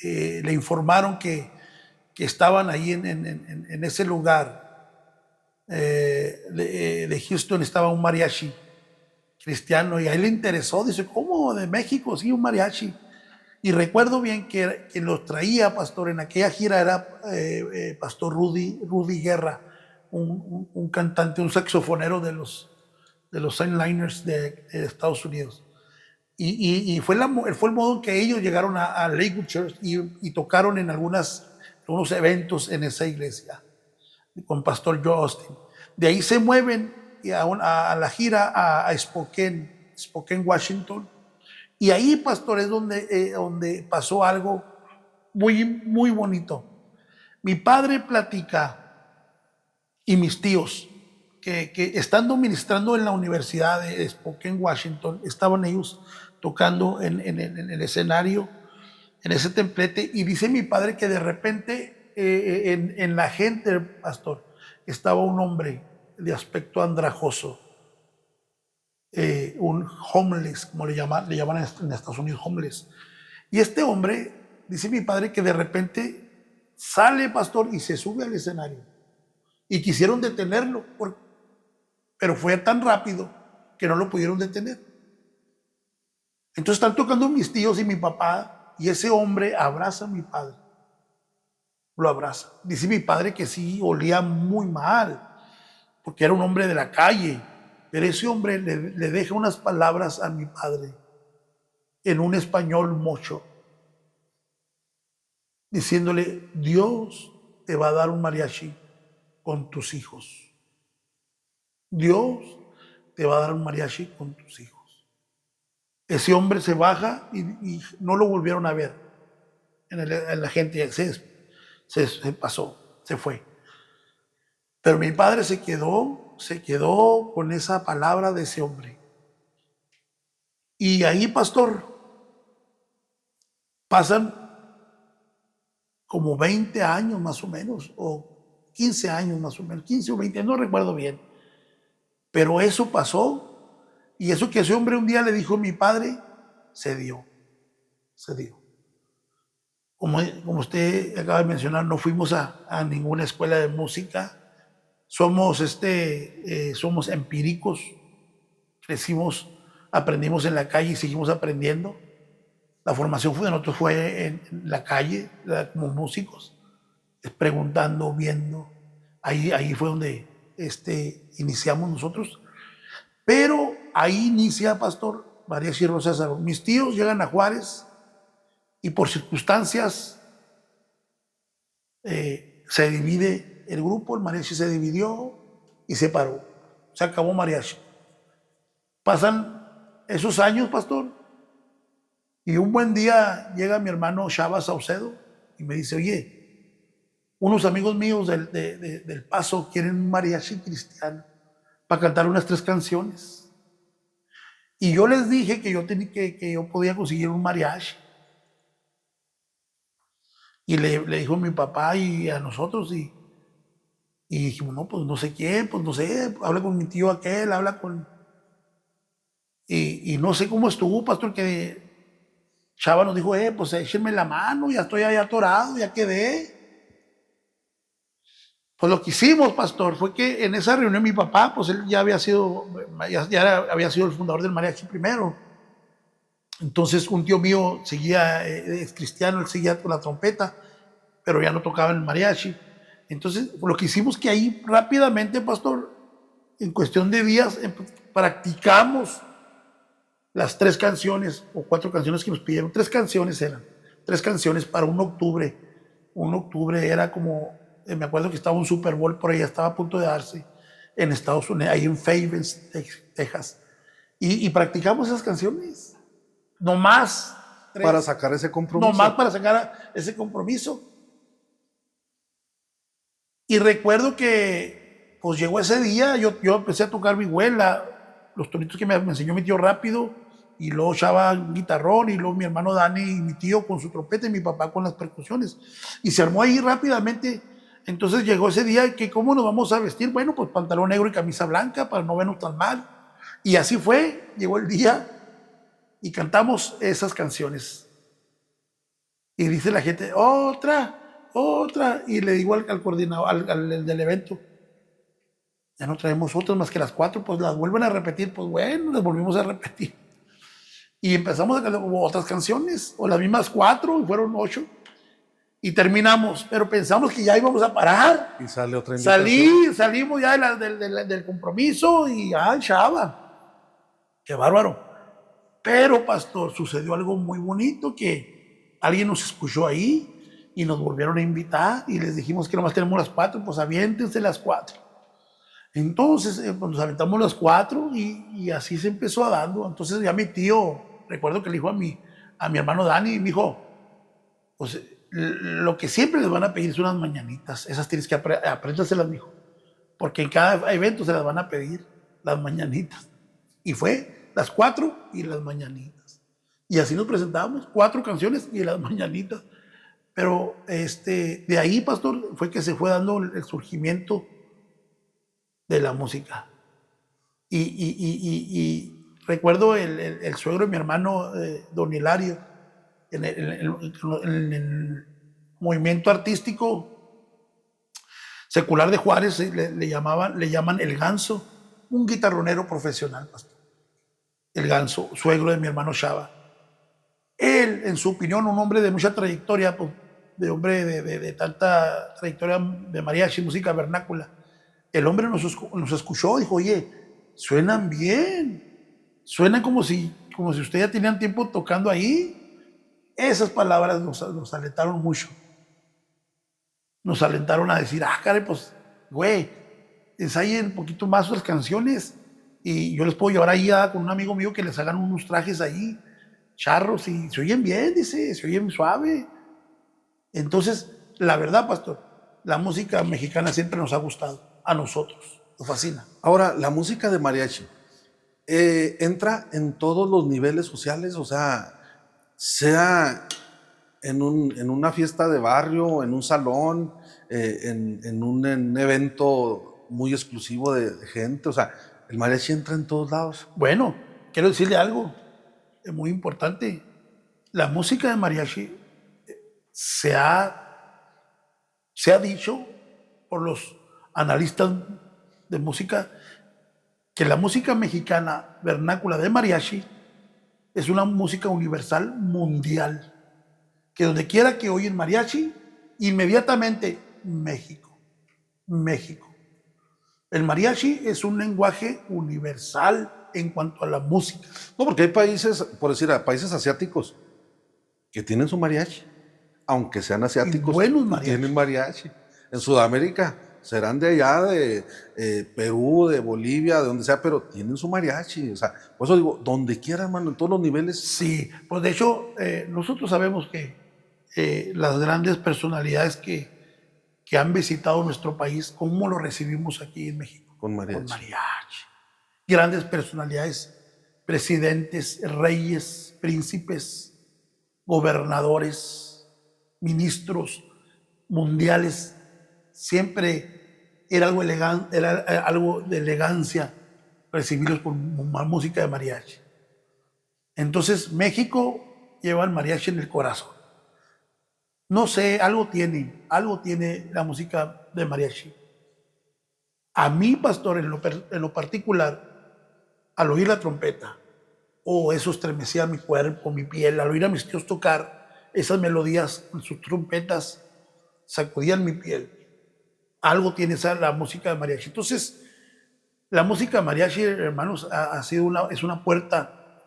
le informaron que estaban ahí en ese lugar de Houston, estaba un mariachi cristiano y a él le interesó, dice, ¿cómo de México? Sí, un mariachi. Y recuerdo bien que los traía, pastor, en aquella gira era pastor Rudy Guerra, un cantante, un saxofonero de los Sunliners de Estados Unidos. Y fue el modo en que ellos llegaron a Lakewood Church y tocaron en algunos eventos en esa iglesia con pastor Joe Austin. De ahí se mueven a la gira a Spokane, Washington. Y ahí, pastor, es donde pasó algo muy, muy bonito. Mi padre platica y mis tíos que estando ministrando en la Universidad de Spokane, Washington, estaban ellos tocando en el escenario en ese templete, y dice mi padre que de repente en la gente, pastor, estaba un hombre de aspecto andrajoso, un homeless, como le llaman en Estados Unidos, homeless. Y este hombre, dice mi padre, que de repente sale, pastor, y se sube al escenario. Y quisieron detenerlo, pero fue tan rápido que no lo pudieron detener. Entonces están tocando mis tíos y mi papá, y ese hombre abraza a mi padre. Lo abraza. Dice mi padre que sí, olía muy mal, porque era un hombre de la calle. Pero ese hombre le deja unas palabras a mi padre en un español mocho, diciéndole: Dios te va a dar un mariachi con tus hijos. Dios te va a dar un mariachi con tus hijos. Ese hombre se baja y no lo volvieron a ver. En la gente se pasó, se fue. Pero mi padre se quedó con esa palabra de ese hombre. Y ahí, pastor, pasan como 20 años más o menos, o 15 años más o menos, 15 o 20, no recuerdo bien. Pero eso pasó, y eso que ese hombre un día le dijo a mi padre, se dio. Como usted acaba de mencionar, no fuimos a ninguna escuela de música, somos empíricos, crecimos, aprendimos en la calle y seguimos aprendiendo. La formación de nosotros fue en la calle, como músicos, preguntando, viendo. Ahí fue donde iniciamos nosotros. Pero ahí inicia, pastor, Mariachi Rosa de Salón. Mis tíos llegan a Juárez y por circunstancias se divide el grupo, el mariachi se dividió y se paró. Se acabó mariachi. Pasan esos años, pastor, y un buen día llega mi hermano Chava Saucedo y me dice: oye, unos amigos míos del Paso quieren un mariachi cristiano para cantar unas 3 canciones. Y yo les dije que yo podía conseguir un mariachi. Y le dijo a mi papá y a nosotros, y dijimos: no, pues no sé quién, pues no sé, habla con mi tío aquel, habla con... Y no sé cómo estuvo, pastor, que Chava nos dijo: pues échenme la mano, ya estoy ahí atorado, ya quedé. Pues lo que hicimos, pastor, fue que en esa reunión mi papá, pues él ya había sido el fundador del mariachi primero. Entonces un tío mío seguía, es cristiano, él seguía con la trompeta, pero ya no tocaba en el mariachi. Entonces lo que hicimos que ahí rápidamente, pastor, en cuestión de días, practicamos las 3 canciones o 4 canciones que nos pidieron. 3 canciones eran, 3 canciones para un octubre. Un octubre era como, me acuerdo que estaba un Super Bowl por ahí, estaba a punto de darse en Estados Unidos, ahí en Fayetteville, Texas. Y practicamos esas canciones. No más. 3. Para sacar ese compromiso. No más para sacar ese compromiso. Y recuerdo que pues llegó ese día, yo empecé a tocar vihuela, los tonitos que me enseñó mi tío rápido, y luego Chava guitarrón, y luego mi hermano Dani y mi tío con su trompeta y mi papá con las percusiones. Y se armó ahí rápidamente. Entonces llegó ese día que ¿cómo nos vamos a vestir? Bueno, pues pantalón negro y camisa blanca para no vernos tan mal. Y así fue, llegó el día y cantamos esas canciones. Y dice la gente: otra. Y le digo al coordinador, al del evento: ya no traemos otras más que las 4, pues las vuelven a repetir. Pues bueno, las volvimos a repetir. Y empezamos a cantar otras canciones, o las mismas 4, y fueron 8. Y terminamos, pero pensamos que ya íbamos a parar. Y sale otra invitación. Salimos ya del compromiso y Chava. Qué bárbaro. Pero, pastor, sucedió algo muy bonito, que alguien nos escuchó ahí y nos volvieron a invitar y les dijimos que nomás tenemos las 4, pues aviéntense las 4. Entonces, pues nos aventamos las 4 y así se empezó dando. Entonces ya mi tío, recuerdo que le dijo a mi hermano Dani, me dijo: pues lo que siempre les van a pedir son unas mañanitas, esas tienes que apréndaselas, mijo, porque en cada evento se las van a pedir, las mañanitas. Y fue las 4 y las mañanitas. Y así nos presentábamos, 4 canciones y las mañanitas. Pero de ahí, pastor, fue que se fue dando el surgimiento de la música. Y recuerdo el suegro de mi hermano, don Hilario, en el movimiento artístico secular de Juárez, le llaman el Ganso, un guitarronero profesional, pastor. El Ganso, suegro de mi hermano Chava. Él, en su opinión, un hombre de mucha trayectoria, pues, de hombre de tanta trayectoria de mariachi, música vernácula. El hombre nos escuchó y dijo, oye, suenan bien, suenan como si ustedes ya tenían tiempo tocando ahí. Esas palabras nos alentaron mucho. Nos alentaron a decir, caray, pues, güey, ensayen un poquito más las canciones y yo les puedo llevar ahí con un amigo mío que les hagan unos trajes ahí, charros, y se oyen bien, dice, se oyen suave. Entonces, la verdad, pastor, la música mexicana siempre nos ha gustado, a nosotros, nos fascina. Ahora, la música de mariachi entra en todos los niveles sociales, o sea en una fiesta de barrio, en un salón, en un evento muy exclusivo de gente, o sea, el mariachi entra en todos lados. Bueno, quiero decirle algo, es muy importante. La música de mariachi se ha dicho por los analistas de música que la música mexicana vernácula de mariachi es una música universal mundial, que donde quiera que oyen mariachi, inmediatamente México, México. El mariachi es un lenguaje universal en cuanto a la música. No, porque hay países, por decir, países asiáticos que tienen su mariachi, aunque sean asiáticos, buenos mariachis. tienen mariachi. En Sudamérica serán de allá, de Perú, de Bolivia, de donde sea, pero tienen su mariachi. O sea, por eso digo, donde quiera, hermano, en todos los niveles. Sí, pues de hecho, nosotros sabemos que las grandes personalidades que han visitado nuestro país, ¿cómo lo recibimos aquí en México? Con mariachi. Con mariachi. Grandes personalidades, presidentes, reyes, príncipes, gobernadores, ministros mundiales, siempre era algo de elegancia recibirlos con música de mariachi. Entonces México lleva el mariachi en el corazón. No sé, algo tiene la música de mariachi. A mí, pastor, en lo particular, al oír la trompeta, eso estremecía mi cuerpo, mi piel, al oír a mis tíos tocar esas melodías con sus trompetas, sacudían mi piel. Algo tiene la música de mariachi. Entonces, la música de mariachi, hermanos, es una puerta,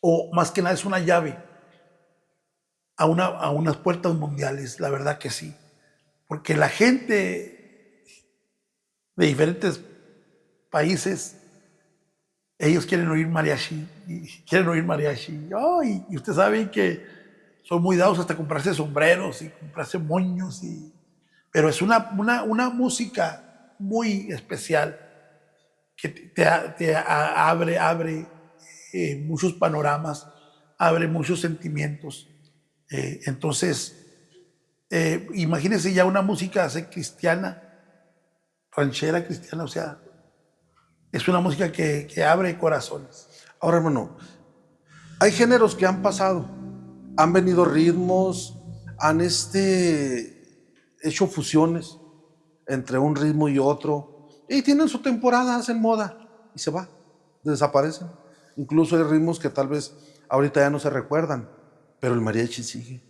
o más que nada es una llave a unas puertas mundiales, la verdad que sí. Porque la gente de diferentes países, ellos quieren oír mariachi, y usted sabe que son muy dados hasta comprarse sombreros y comprarse moños, pero es una música muy especial que te abre muchos panoramas, abre muchos sentimientos. Entonces, imagínense ya una música cristiana, ranchera cristiana, o sea, es una música que abre corazones. Ahora, hermano, hay géneros que han pasado, han venido ritmos, han hecho fusiones entre un ritmo y otro, y tienen su temporada, hacen moda, y se va, desaparecen. Incluso hay ritmos que tal vez ahorita ya no se recuerdan, pero el mariachi sigue.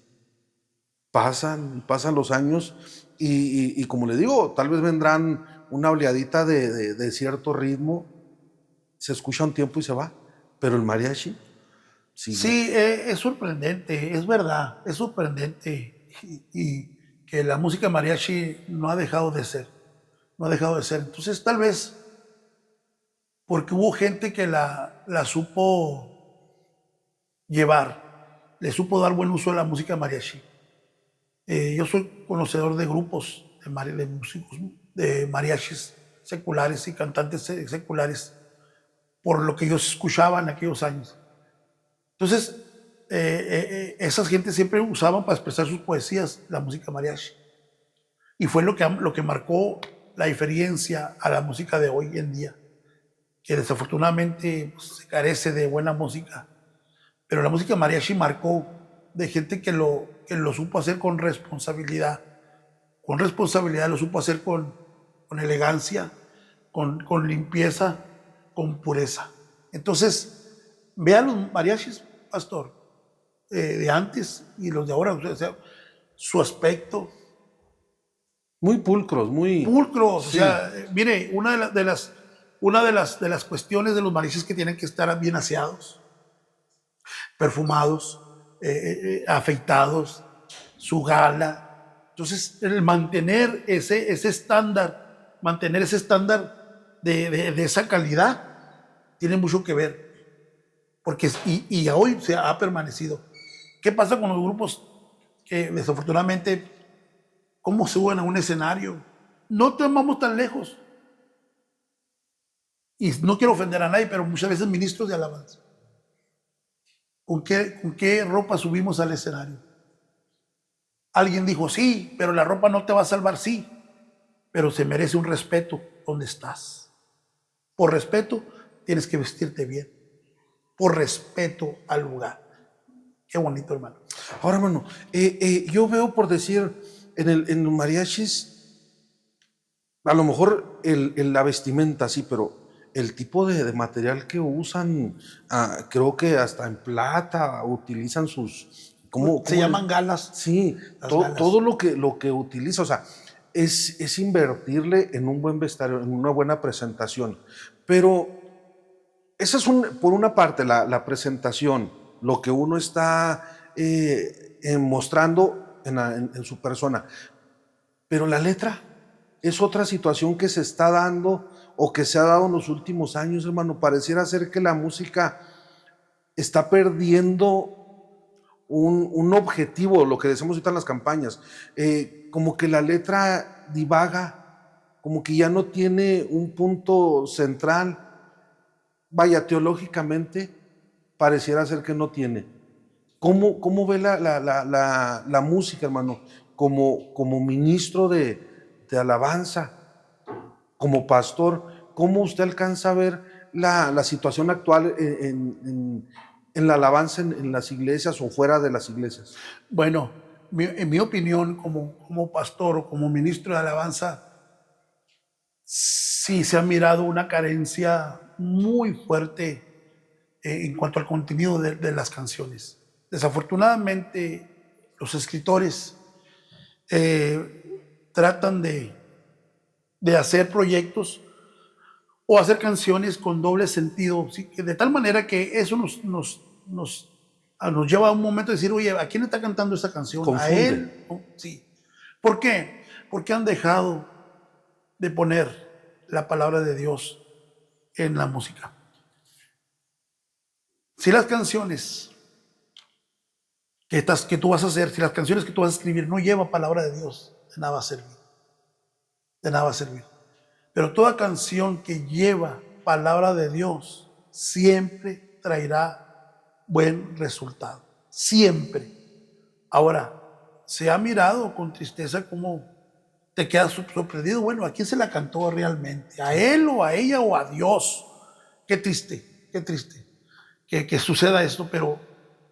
Pasan los años y como le digo, tal vez vendrán una oleadita de cierto ritmo, se escucha un tiempo y se va, pero el mariachi sigue. Sí, es sorprendente, es verdad, es sorprendente y que la música mariachi no ha dejado de ser, no ha dejado de ser. Entonces tal vez porque hubo gente que la supo llevar, le supo dar buen uso a la música mariachi. Yo soy conocedor de grupos de músicos, de mariachis seculares y cantantes seculares, por lo que ellos escuchaban en aquellos años. Entonces, esas gentes siempre usaban para expresar sus poesías la música mariachi. Y fue lo que marcó la diferencia a la música de hoy en día, que desafortunadamente pues, se carece de buena música. Pero la música mariachi marcó de gente que lo supo hacer con responsabilidad. Con responsabilidad lo supo hacer con elegancia, con limpieza, con pureza. Entonces, vean los mariachis, pastor, de antes y los de ahora, o sea, su aspecto, Muy pulcros, muy... pulcros. Sí. O sea, mire, una de las cuestiones de los mariachis que tienen que estar bien aseados, perfumados, afeitados, su gala. Entonces, el mantener ese estándar, de esa calidad, tiene mucho que ver. Porque, y hoy se ha permanecido. ¿Qué pasa con los grupos que desafortunadamente, cómo suben a un escenario? No te vamos tan lejos. Y no quiero ofender a nadie, pero muchas veces ministros de alabanza. ¿Con qué ropa subimos al escenario? Alguien dijo, sí, pero la ropa no te va a salvar, sí, pero se merece un respeto donde estás. Por respeto, tienes que vestirte bien. Por respeto al lugar. Qué bonito, hermano. Ahora, hermano, yo veo, por decir, en los mariachis, a lo mejor la vestimenta, sí, pero el tipo de material que usan, creo que hasta en plata utilizan sus... Se llaman galas. Sí, Galas. todo lo que utiliza, o sea, es invertirle en un buen vestuario, en una buena presentación. Pero esa es por una parte la presentación, lo que uno está mostrando en su persona. Pero la letra es otra situación que se está dando o que se ha dado en los últimos años, hermano. Pareciera ser que la música está perdiendo un objetivo, lo que decimos ahorita en las campañas, como que la letra divaga, como que ya no tiene un punto central. Vaya, teológicamente pareciera ser que no tiene. ¿Cómo ve la música, hermano? Como ministro de alabanza, como pastor, ¿cómo usted alcanza a ver la situación actual en la alabanza en las iglesias o fuera de las iglesias? Bueno, en mi opinión, como pastor o como ministro de alabanza, sí se ha mirado una carencia muy fuerte en cuanto al contenido de las canciones. Desafortunadamente, los escritores tratan de hacer proyectos o hacer canciones con doble sentido, ¿sí? De tal manera que eso nos lleva a un momento de decir, oye, ¿a quién le está cantando esta canción? ¿A Confunde. él? Sí. ¿Por qué? Porque han dejado de poner la palabra de Dios en la música. Si las canciones que tú vas a hacer, si las canciones que tú vas a escribir no llevan palabra de Dios, de nada va a servir. De nada va a servir. Pero toda canción que lleva palabra de Dios siempre traerá buen resultado. Siempre. Ahora, se ha mirado con tristeza cómo te quedas sorprendido. Bueno, ¿a quién se la cantó realmente? ¿A él o a ella o a Dios? Qué triste que suceda esto, pero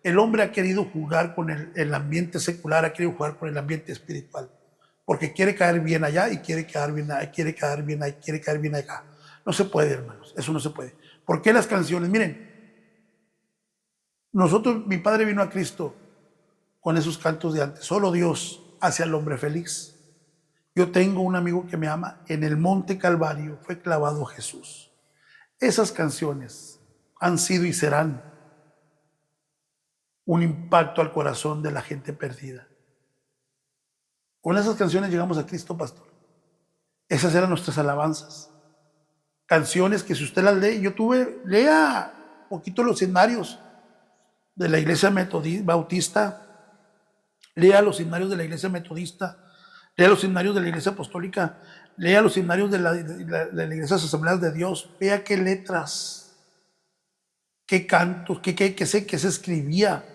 el hombre ha querido jugar con el ambiente secular, ha querido jugar con el ambiente espiritual, porque quiere caer bien allá y quiere caer bien ahí, quiere caer bien ahí, quiere caer bien acá. No se puede, hermanos, eso no se puede. ¿Por qué las canciones? Miren, mi padre vino a Cristo con esos cantos de antes. Solo Dios hace al hombre feliz. Yo tengo un amigo que me ama. En el monte Calvario fue clavado Jesús. Esas canciones han sido y serán un impacto al corazón de la gente perdida. Con esas canciones llegamos a Cristo, pastor. Esas eran nuestras alabanzas. Canciones que si usted las lee, lea poquito los himnarios de la iglesia bautista, lea los himnarios de la iglesia metodista, lea los himnarios de la iglesia apostólica, lea los himnarios de la iglesia Asambleas de Dios, vea qué letras, qué cantos, qué se escribía.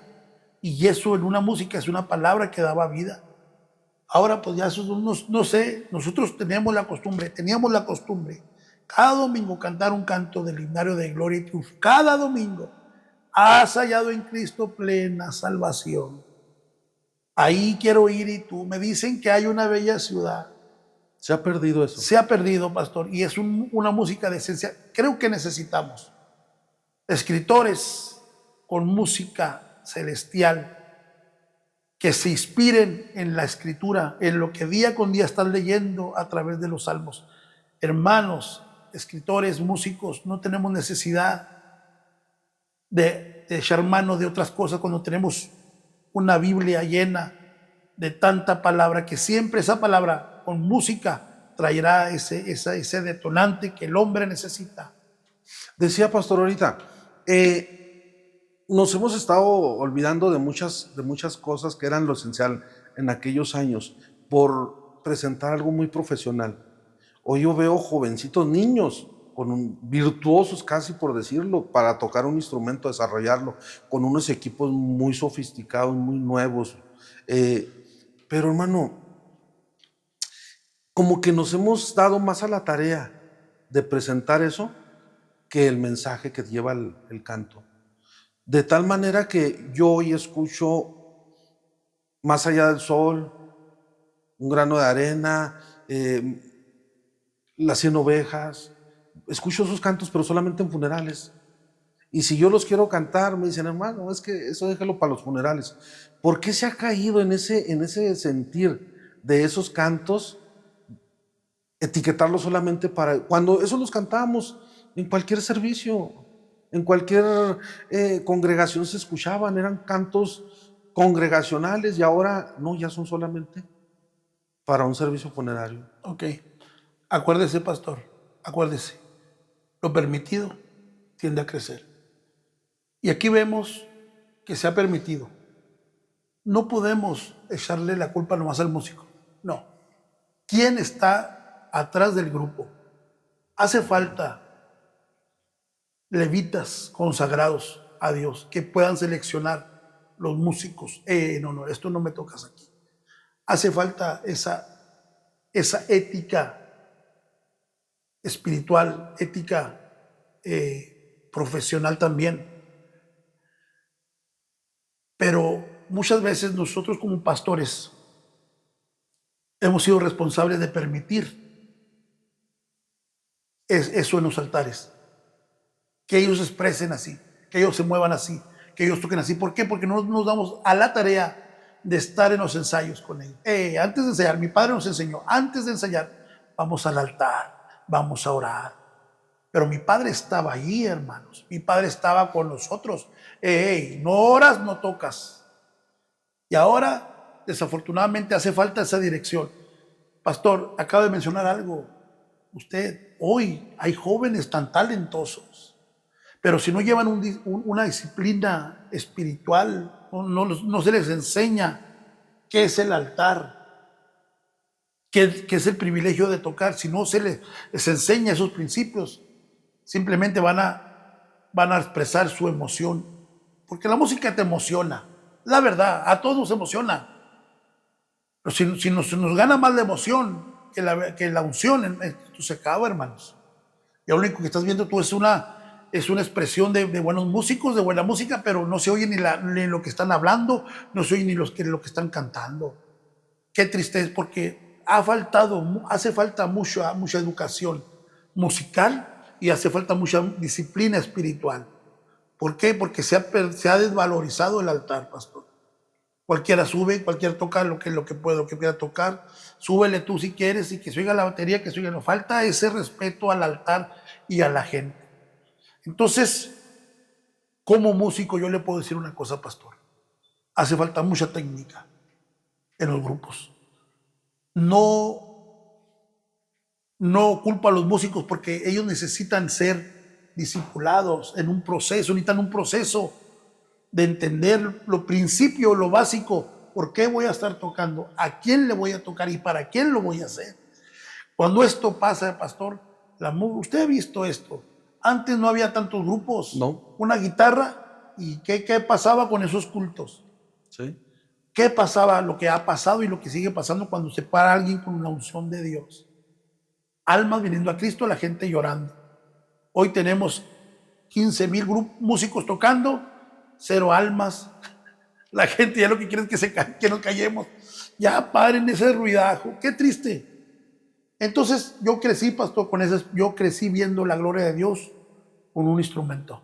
Y eso en una música es una palabra que daba vida. Ahora pues ya eso no sé, nosotros teníamos la costumbre, cada domingo cantar un canto del himnario de gloria y triunfo. Cada domingo has hallado en Cristo plena salvación. Ahí quiero ir y tú. Me dicen que hay una bella ciudad. Se ha perdido eso. Se ha perdido, pastor, y es una música de esencia. Creo que necesitamos escritores con música celestial que se inspiren en la escritura, en lo que día con día están leyendo a través de los salmos. Hermanos, escritores, músicos, no tenemos necesidad de echar mano de otras cosas cuando tenemos una Biblia llena de tanta palabra, que siempre esa palabra con música traerá ese detonante que el hombre necesita. Decía pastor ahorita, nos hemos estado olvidando de muchas cosas que eran lo esencial en aquellos años por presentar algo muy profesional. Hoy yo veo jovencitos, niños, virtuosos casi por decirlo, para tocar un instrumento, desarrollarlo, con unos equipos muy sofisticados, muy nuevos. Pero hermano, como que nos hemos dado más a la tarea de presentar eso que el mensaje que lleva el canto. De tal manera que yo hoy escucho Más allá del sol, Un grano de arena, Las 100 ovejas. Escucho esos cantos, pero solamente en funerales. Y si yo los quiero cantar, me dicen, hermano, es que eso déjalo para los funerales. ¿Por qué se ha caído en ese sentir de esos cantos? Etiquetarlos solamente para... Cuando eso los cantábamos en cualquier servicio, en cualquier congregación se escuchaban, eran cantos congregacionales y ahora no, ya son solamente para un servicio funerario. Ok, acuérdese, pastor, acuérdese, lo permitido tiende a crecer. Y aquí vemos que se ha permitido. No podemos echarle la culpa nomás al músico, no. ¿Quién está atrás del grupo? Hace falta levitas consagrados a Dios que puedan seleccionar los músicos. No, esto no me tocas aquí. Hace falta esa ética espiritual, ética profesional también. Pero muchas veces nosotros como pastores hemos sido responsables de permitir eso en los altares. Que ellos expresen así, que ellos se muevan así, que ellos toquen así. ¿Por qué? Porque no nos damos a la tarea de estar en los ensayos con ellos. Antes de ensayar, mi padre nos enseñó, antes de ensayar, vamos al altar, vamos a orar. Pero mi padre estaba allí, hermanos. Mi padre estaba con nosotros. No oras, no tocas. Y ahora, desafortunadamente, hace falta esa dirección. Pastor, acaba de mencionar algo. Usted, hoy hay jóvenes tan talentosos, pero si no llevan una disciplina espiritual, no se les enseña qué es el altar, qué es el privilegio de tocar. Si no se les enseña esos principios, simplemente van a expresar su emoción, porque la música te emociona. La verdad, a todos nos emociona. Pero si nos gana más la emoción que la unción, esto se acaba, hermanos. Y lo único que estás viendo tú es una expresión de buenos músicos, de buena música, pero no se oye ni lo que están hablando, no se oye ni lo que están cantando. Qué tristeza, porque hace falta mucha educación musical y hace falta mucha disciplina espiritual. ¿Por qué? Porque se ha desvalorizado el altar, pastor. Cualquiera sube, cualquiera toca lo que quiera tocar. Súbele tú si quieres y que se oiga la batería, que se oiga. No falta ese respeto al altar y a la gente. Entonces, como músico yo le puedo decir una cosa, pastor. Hace falta mucha técnica en los grupos. No culpo a los músicos porque ellos necesitan ser discipulados en un proceso, necesitan un proceso de entender lo principio, lo básico. ¿Por qué voy a estar tocando? ¿A quién le voy a tocar? ¿Y para quién lo voy a hacer? Cuando esto pasa, pastor, usted ha visto esto. Antes no había tantos grupos. No. Una guitarra. ¿Y qué pasaba con esos cultos? Sí. ¿Qué pasaba? Lo que ha pasado y lo que sigue pasando cuando se para alguien con la unción de Dios. Almas viniendo a Cristo, la gente llorando. Hoy tenemos 15,000 músicos tocando, 0 almas. La gente ya lo que quiere es que nos callemos. Ya paren ese ruidajo. Qué triste. Entonces yo crecí, pastor, con eso. Yo crecí viendo la gloria de Dios con un instrumento.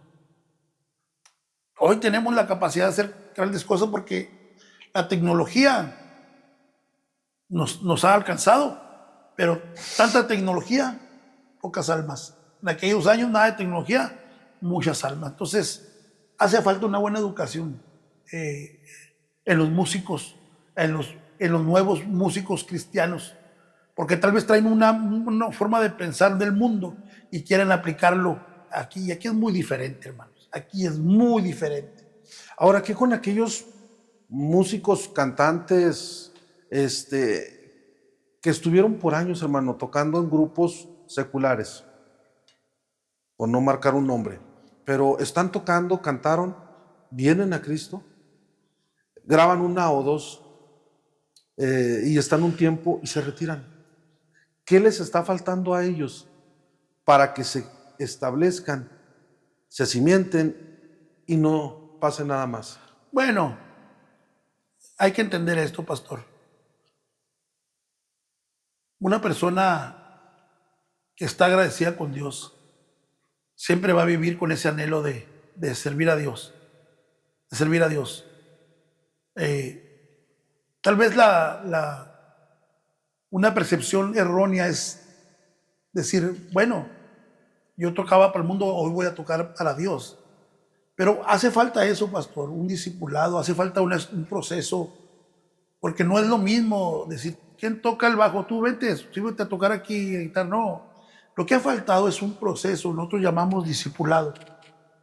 Hoy tenemos la capacidad de hacer grandes cosas porque la tecnología nos ha alcanzado, pero tanta tecnología, pocas almas. En aquellos años nada de tecnología, muchas almas. Entonces hace falta una buena educación en los músicos, en los nuevos músicos cristianos, porque tal vez traen una forma de pensar del mundo y quieren aplicarlo aquí. Y aquí es muy diferente, hermanos. Aquí es muy diferente. Ahora, ¿qué con aquellos músicos, cantantes, que estuvieron por años, hermano, tocando en grupos seculares, por no marcar un nombre, pero están tocando, cantaron, vienen a Cristo, graban una o dos y están un tiempo y se retiran? ¿Qué les está faltando a ellos para que se establezcan, se cimienten y no pase nada más? Bueno, hay que entender esto, pastor. Una persona que está agradecida con Dios siempre va a vivir con ese anhelo de servir a Dios, de servir a Dios. Tal vez una percepción errónea es decir, bueno, yo tocaba para el mundo, hoy voy a tocar para Dios. Pero hace falta eso, pastor, un discipulado, hace falta un proceso, porque no es lo mismo decir, ¿quién toca el bajo? Tú vente, súbete a tocar aquí, a guitarra. No, lo que ha faltado es un proceso, nosotros llamamos discipulado,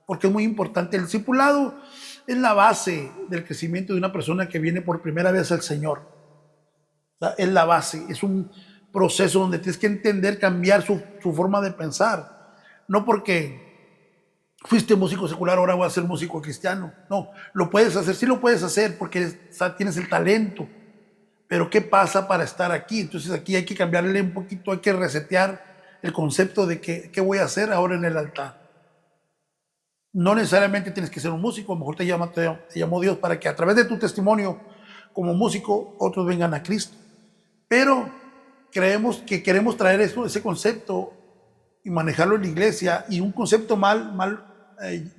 porque es muy importante. El discipulado es la base del crecimiento de una persona que viene por primera vez al Señor. Es la base, es un proceso donde tienes que entender, cambiar su forma de pensar. No porque fuiste músico secular, ahora voy a ser músico cristiano. No, lo puedes hacer, sí lo puedes hacer porque tienes el talento. Pero ¿qué pasa para estar aquí? Entonces aquí hay que cambiarle un poquito, hay que resetear el concepto de qué voy a hacer ahora en el altar. No necesariamente tienes que ser un músico, a lo mejor te llamó Dios para que a través de tu testimonio como músico otros vengan a Cristo. Pero creemos que queremos traer ese concepto y manejarlo en la iglesia, y un concepto mal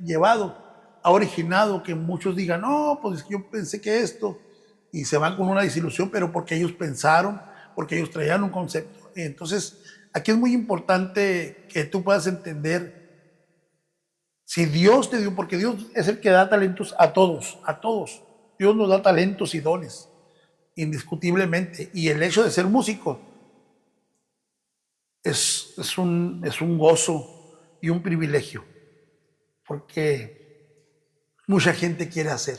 llevado ha originado que muchos digan, no, pues yo pensé que esto, y se van con una desilusión, pero porque ellos pensaron, porque ellos traían un concepto. Entonces, aquí es muy importante que tú puedas entender si Dios te dio, porque Dios es el que da talentos a todos, a todos. Dios nos da talentos y dones, indiscutiblemente. Y el hecho de ser músico es un gozo y un privilegio, porque mucha gente quiere ser.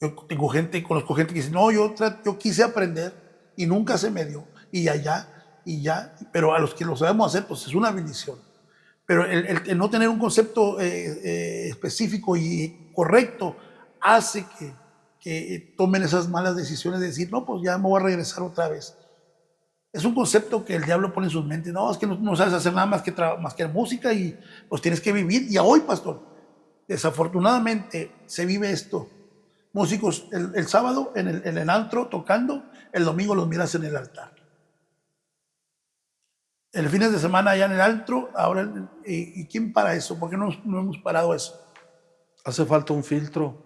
Yo conozco gente que dice, no, yo quise aprender y nunca se me dio, y ya, pero a los que lo sabemos hacer, pues es una bendición. Pero el no tener un concepto específico y correcto hace que tomen esas malas decisiones de decir, no, pues ya me voy a regresar otra vez. Es un concepto que el diablo pone en sus mentes. No, es que no sabes hacer nada más que música y pues tienes que vivir. Y hoy, pastor, desafortunadamente se vive esto. Músicos el sábado en el antro tocando, el domingo los miras en el altar. El fines de semana allá en el antro, ahora, ¿y quién para eso? ¿Por qué no hemos parado eso? Hace falta un filtro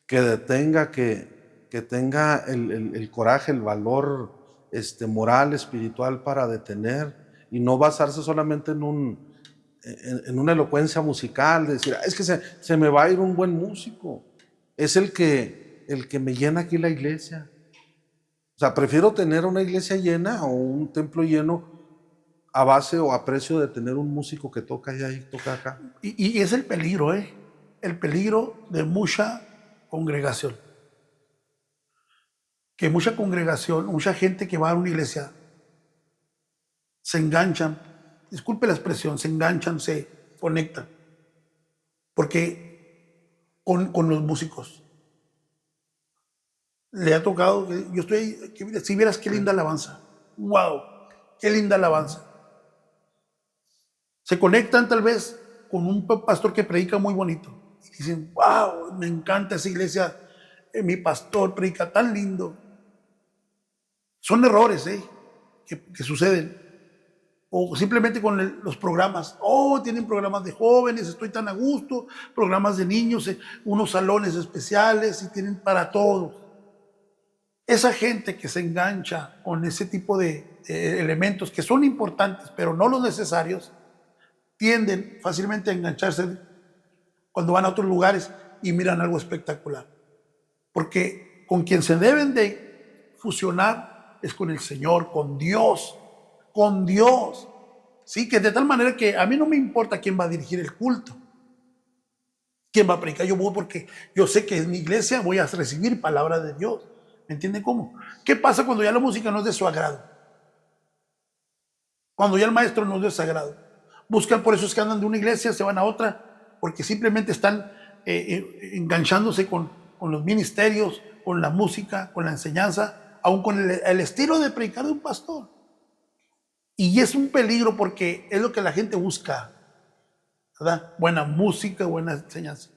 que detenga, que tenga el coraje, el valor moral, espiritual para detener y no basarse solamente en una elocuencia musical, de decir, es que se me va a ir un buen músico, es el que me llena aquí la iglesia. O sea, prefiero tener una iglesia llena o un templo lleno a base o a precio de tener un músico que toca allá y toca acá. Y es el peligro, el peligro de mucha congregación. Que mucha congregación, mucha gente que va a una iglesia, se enganchan, disculpe la expresión, se enganchan, se conectan, porque con los músicos. le ha tocado, yo estoy, si vieras qué linda alabanza, wow, qué linda alabanza. Se conectan tal vez con un pastor que predica muy bonito. Y dicen, wow, me encanta esa iglesia, mi pastor predica tan lindo. Son errores que suceden. O simplemente con los programas. Oh, tienen programas de jóvenes, estoy tan a gusto, programas de niños, unos salones especiales y tienen para todos. Esa gente que se engancha con ese tipo de elementos que son importantes, pero no los necesarios, tienden fácilmente a engancharse cuando van a otros lugares y miran algo espectacular. Porque con quien se deben de fusionar es con el Señor, con Dios, con Dios. Sí, que de tal manera que a mí no me importa quién va a dirigir el culto, quién va a predicar. Yo voy porque yo sé que en mi iglesia voy a recibir palabra de Dios. ¿Me entienden cómo? ¿Qué pasa cuando ya la música no es de su agrado? Cuando ya el maestro no es de su agrado. Buscan, por eso es que andan de una iglesia, se van a otra, porque simplemente están enganchándose con los ministerios, con la música, con la enseñanza, aún con el estilo de predicar de un pastor. Y es un peligro porque es lo que la gente busca, ¿verdad? Buena música, buena enseñanza.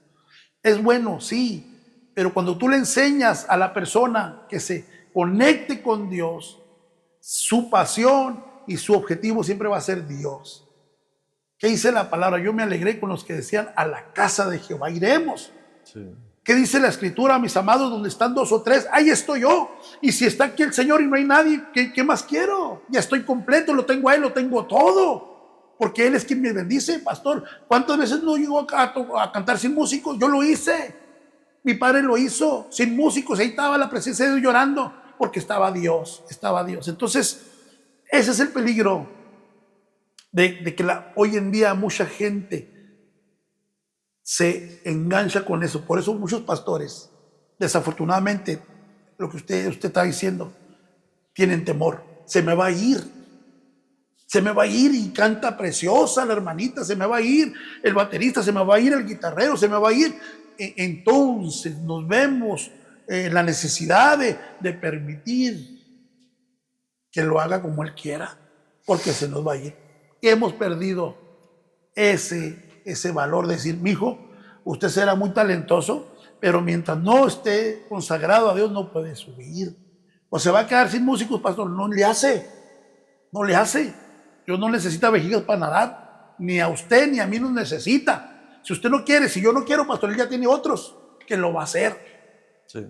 Es bueno, sí, pero cuando tú le enseñas a la persona que se conecte con Dios, su pasión y su objetivo siempre va a ser Dios. ¿Qué dice la palabra? Yo me alegré con los que decían, a la casa de Jehová iremos. Sí. ¿Qué dice la escritura, mis amados? Donde están dos o tres, ahí estoy yo. Y si está aquí el Señor y no hay nadie, ¿qué más quiero? Ya estoy completo, lo tengo a Él, lo tengo todo. Porque Él es quien me bendice, pastor. ¿Cuántas veces no llego a cantar sin músicos? Yo lo hice. Mi padre lo hizo sin músicos. Ahí estaba la presencia de Dios llorando porque estaba Dios, estaba Dios. Entonces, ese es el peligro de que hoy en día mucha gente se engancha con eso. Por eso muchos pastores, desafortunadamente, lo que usted está diciendo, tienen temor. Se me va a ir. Se me va a ir y canta preciosa la hermanita, se me va a ir el baterista, se me va a ir el guitarrero, se me va a ir. Entonces nos vemos en la necesidad de permitir que lo haga como él quiera, porque se nos va a ir. Y hemos perdido ese valor de decir, mijo, usted será muy talentoso, pero mientras no esté consagrado a Dios no puede subir. O se va a quedar sin músicos, pastor. No le hace, no le hace. Dios no necesita vejigas para nadar, ni a usted ni a mí nos necesita. Si usted no quiere, si yo no quiero, pastor, él ya tiene otros que lo va a hacer. Sí.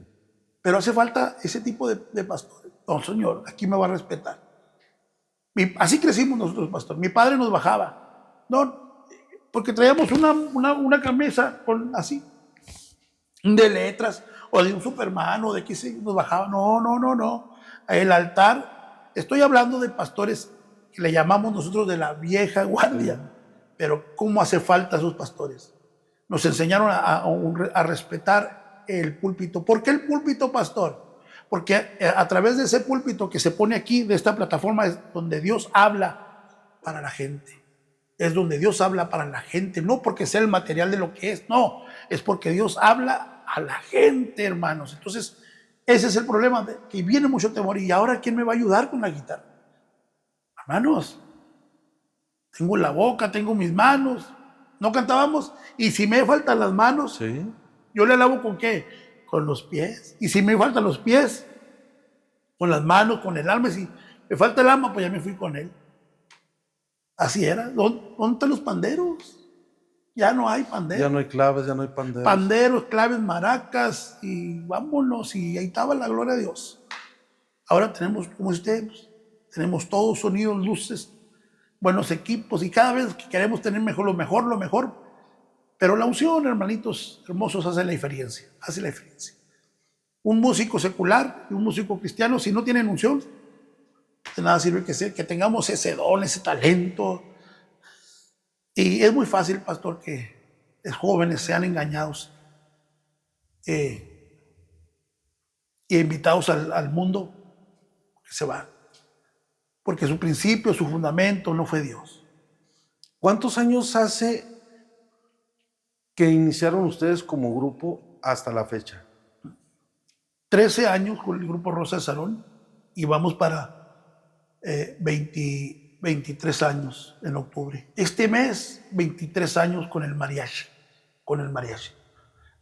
Pero hace falta ese tipo de pastores. No, Señor, aquí me va a respetar. Así crecimos nosotros, pastor. Mi padre nos bajaba. No, porque traíamos una camisa con así, de letras, o de un Superman, o de que nos bajaba. No. El altar, estoy hablando de pastores que le llamamos nosotros de la vieja guardia. Pero ¿cómo hace falta a esos pastores? Nos enseñaron a respetar el púlpito. ¿Por qué el púlpito, pastor? Porque a través de ese púlpito que se pone aquí, de esta plataforma, es donde Dios habla para la gente. Es donde Dios habla para la gente, no porque sea el material de lo que es, no, es porque Dios habla a la gente, hermanos. Entonces, ese es el problema, que viene mucho temor. ¿Y ahora quién me va a ayudar con la guitarra? Hermanos, tengo la boca, tengo mis manos. ¿No cantábamos? Y si me faltan las manos, sí, yo le alabo ¿con qué? Con los pies. Y si me faltan los pies, con las manos, con el alma. Y si me falta el alma, pues ya me fui con él. Así era. ¿Dónde están los panderos? Ya no hay panderos. Ya no hay claves, ya no hay panderos. Panderos, claves, maracas y vámonos. Y ahí estaba la gloria de Dios. Ahora tenemos, como ustedes, tenemos todos sonidos, luces, buenos equipos y cada vez que queremos tener lo mejor. Pero la unción, hermanitos hermosos, hace la diferencia. Hace la diferencia. Un músico secular y un músico cristiano, si no tienen unción, de nada sirve que tengamos ese don, ese talento. Y es muy fácil, pastor, que los jóvenes sean engañados y invitados al mundo que se va. Porque su principio, su fundamento no fue Dios. ¿Cuántos años hace que iniciaron ustedes como grupo hasta la fecha? 13 años con el grupo Rosa de Sarón y vamos para 23 años en octubre. Este mes, 23 años con el mariachi.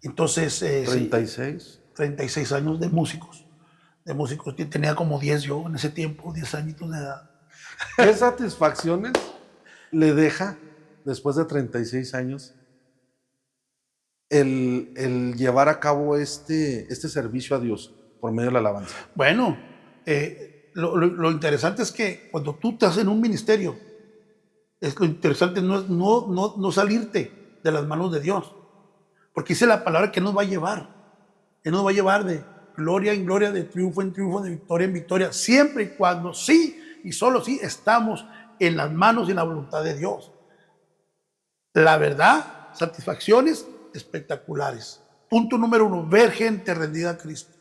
Entonces, sí, 36. 36 años de músicos. Tenía como 10 yo en ese tiempo, 10 añitos de edad. ¿Qué satisfacciones le deja después de 36 años el llevar a cabo este servicio a Dios por medio de la alabanza? Bueno, lo interesante es que cuando tú estás en un ministerio, lo interesante no es no salirte de las manos de Dios, porque dice la palabra que nos va a llevar. Él nos va a llevar de gloria en gloria, de triunfo en triunfo, de victoria en victoria, siempre y cuando sí y solo sí estamos en las manos y en la voluntad de Dios. La verdad, satisfacciones espectaculares. Punto número 1, ver gente rendida a Cristo,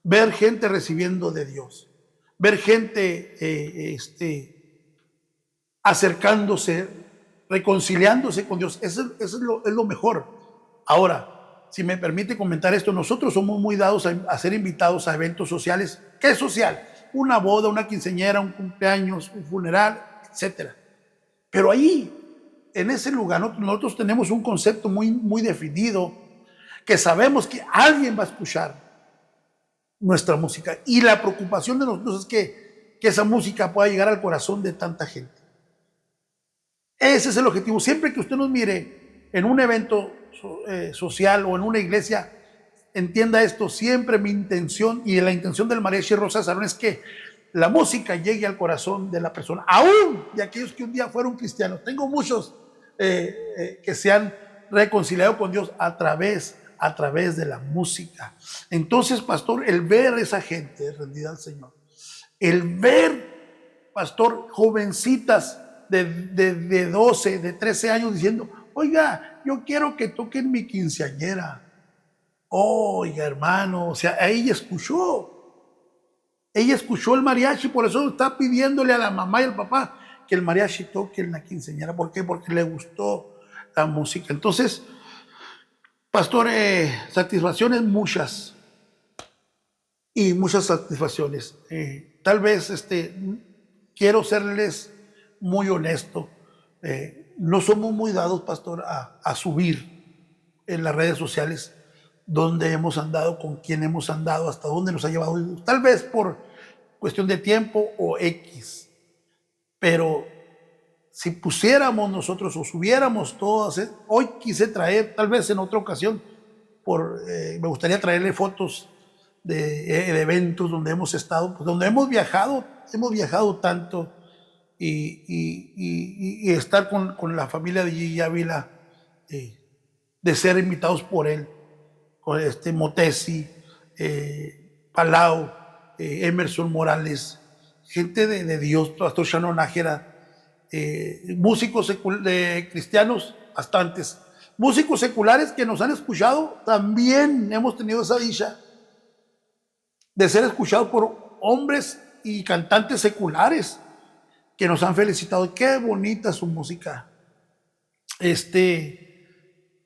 ver gente recibiendo de Dios, ver gente acercándose, reconciliándose con Dios. Eso es lo mejor. Ahora, si me permite comentar esto, nosotros somos muy dados a ser invitados a eventos sociales. ¿Qué es social? Una boda, una quinceañera, un cumpleaños, un funeral, etc. Pero ahí, en ese lugar, nosotros tenemos un concepto muy definido, que sabemos que alguien va a escuchar nuestra música. Y la preocupación de nosotros es que esa música pueda llegar al corazón de tanta gente. Ese es el objetivo. Siempre que usted nos mire en un evento social o en una iglesia, entienda esto, siempre mi intención y la intención del mariachi Rosa de Sarón es que la música llegue al corazón de la persona, aún de aquellos que un día fueron cristianos. Tengo muchos que se han reconciliado con Dios a través de la música. Entonces, pastor, el ver a esa gente rendida al Señor, el ver, pastor, jovencitas de 12, de 13 años diciendo, oiga, yo quiero que toquen mi quinceañera. Oiga, hermano, o sea, ella escuchó el mariachi, por eso está pidiéndole a la mamá y al papá que el mariachi toque en la quinceañera. ¿Por qué? Porque le gustó la música. Entonces, pastor, satisfacciones muchas y muchas satisfacciones. Tal vez quiero serles muy honesto. No somos muy dados, pastor, a subir en las redes sociales dónde hemos andado, con quién hemos andado, hasta dónde nos ha llevado. Tal vez por cuestión de tiempo o X. Pero si pusiéramos nosotros o subiéramos todas, hoy quise traer, tal vez en otra ocasión, me gustaría traerle fotos de eventos donde hemos estado, pues donde hemos viajado tanto y estar con la familia de Gigi Ávila, de ser invitados por él, con Motesi, Palau, Emerson Morales, gente de Dios, Pastor Shannon Nájera, músicos cristianos bastantes, músicos seculares que nos han escuchado, también hemos tenido esa dicha de ser escuchados por hombres y cantantes seculares que nos han felicitado. Qué bonita su música.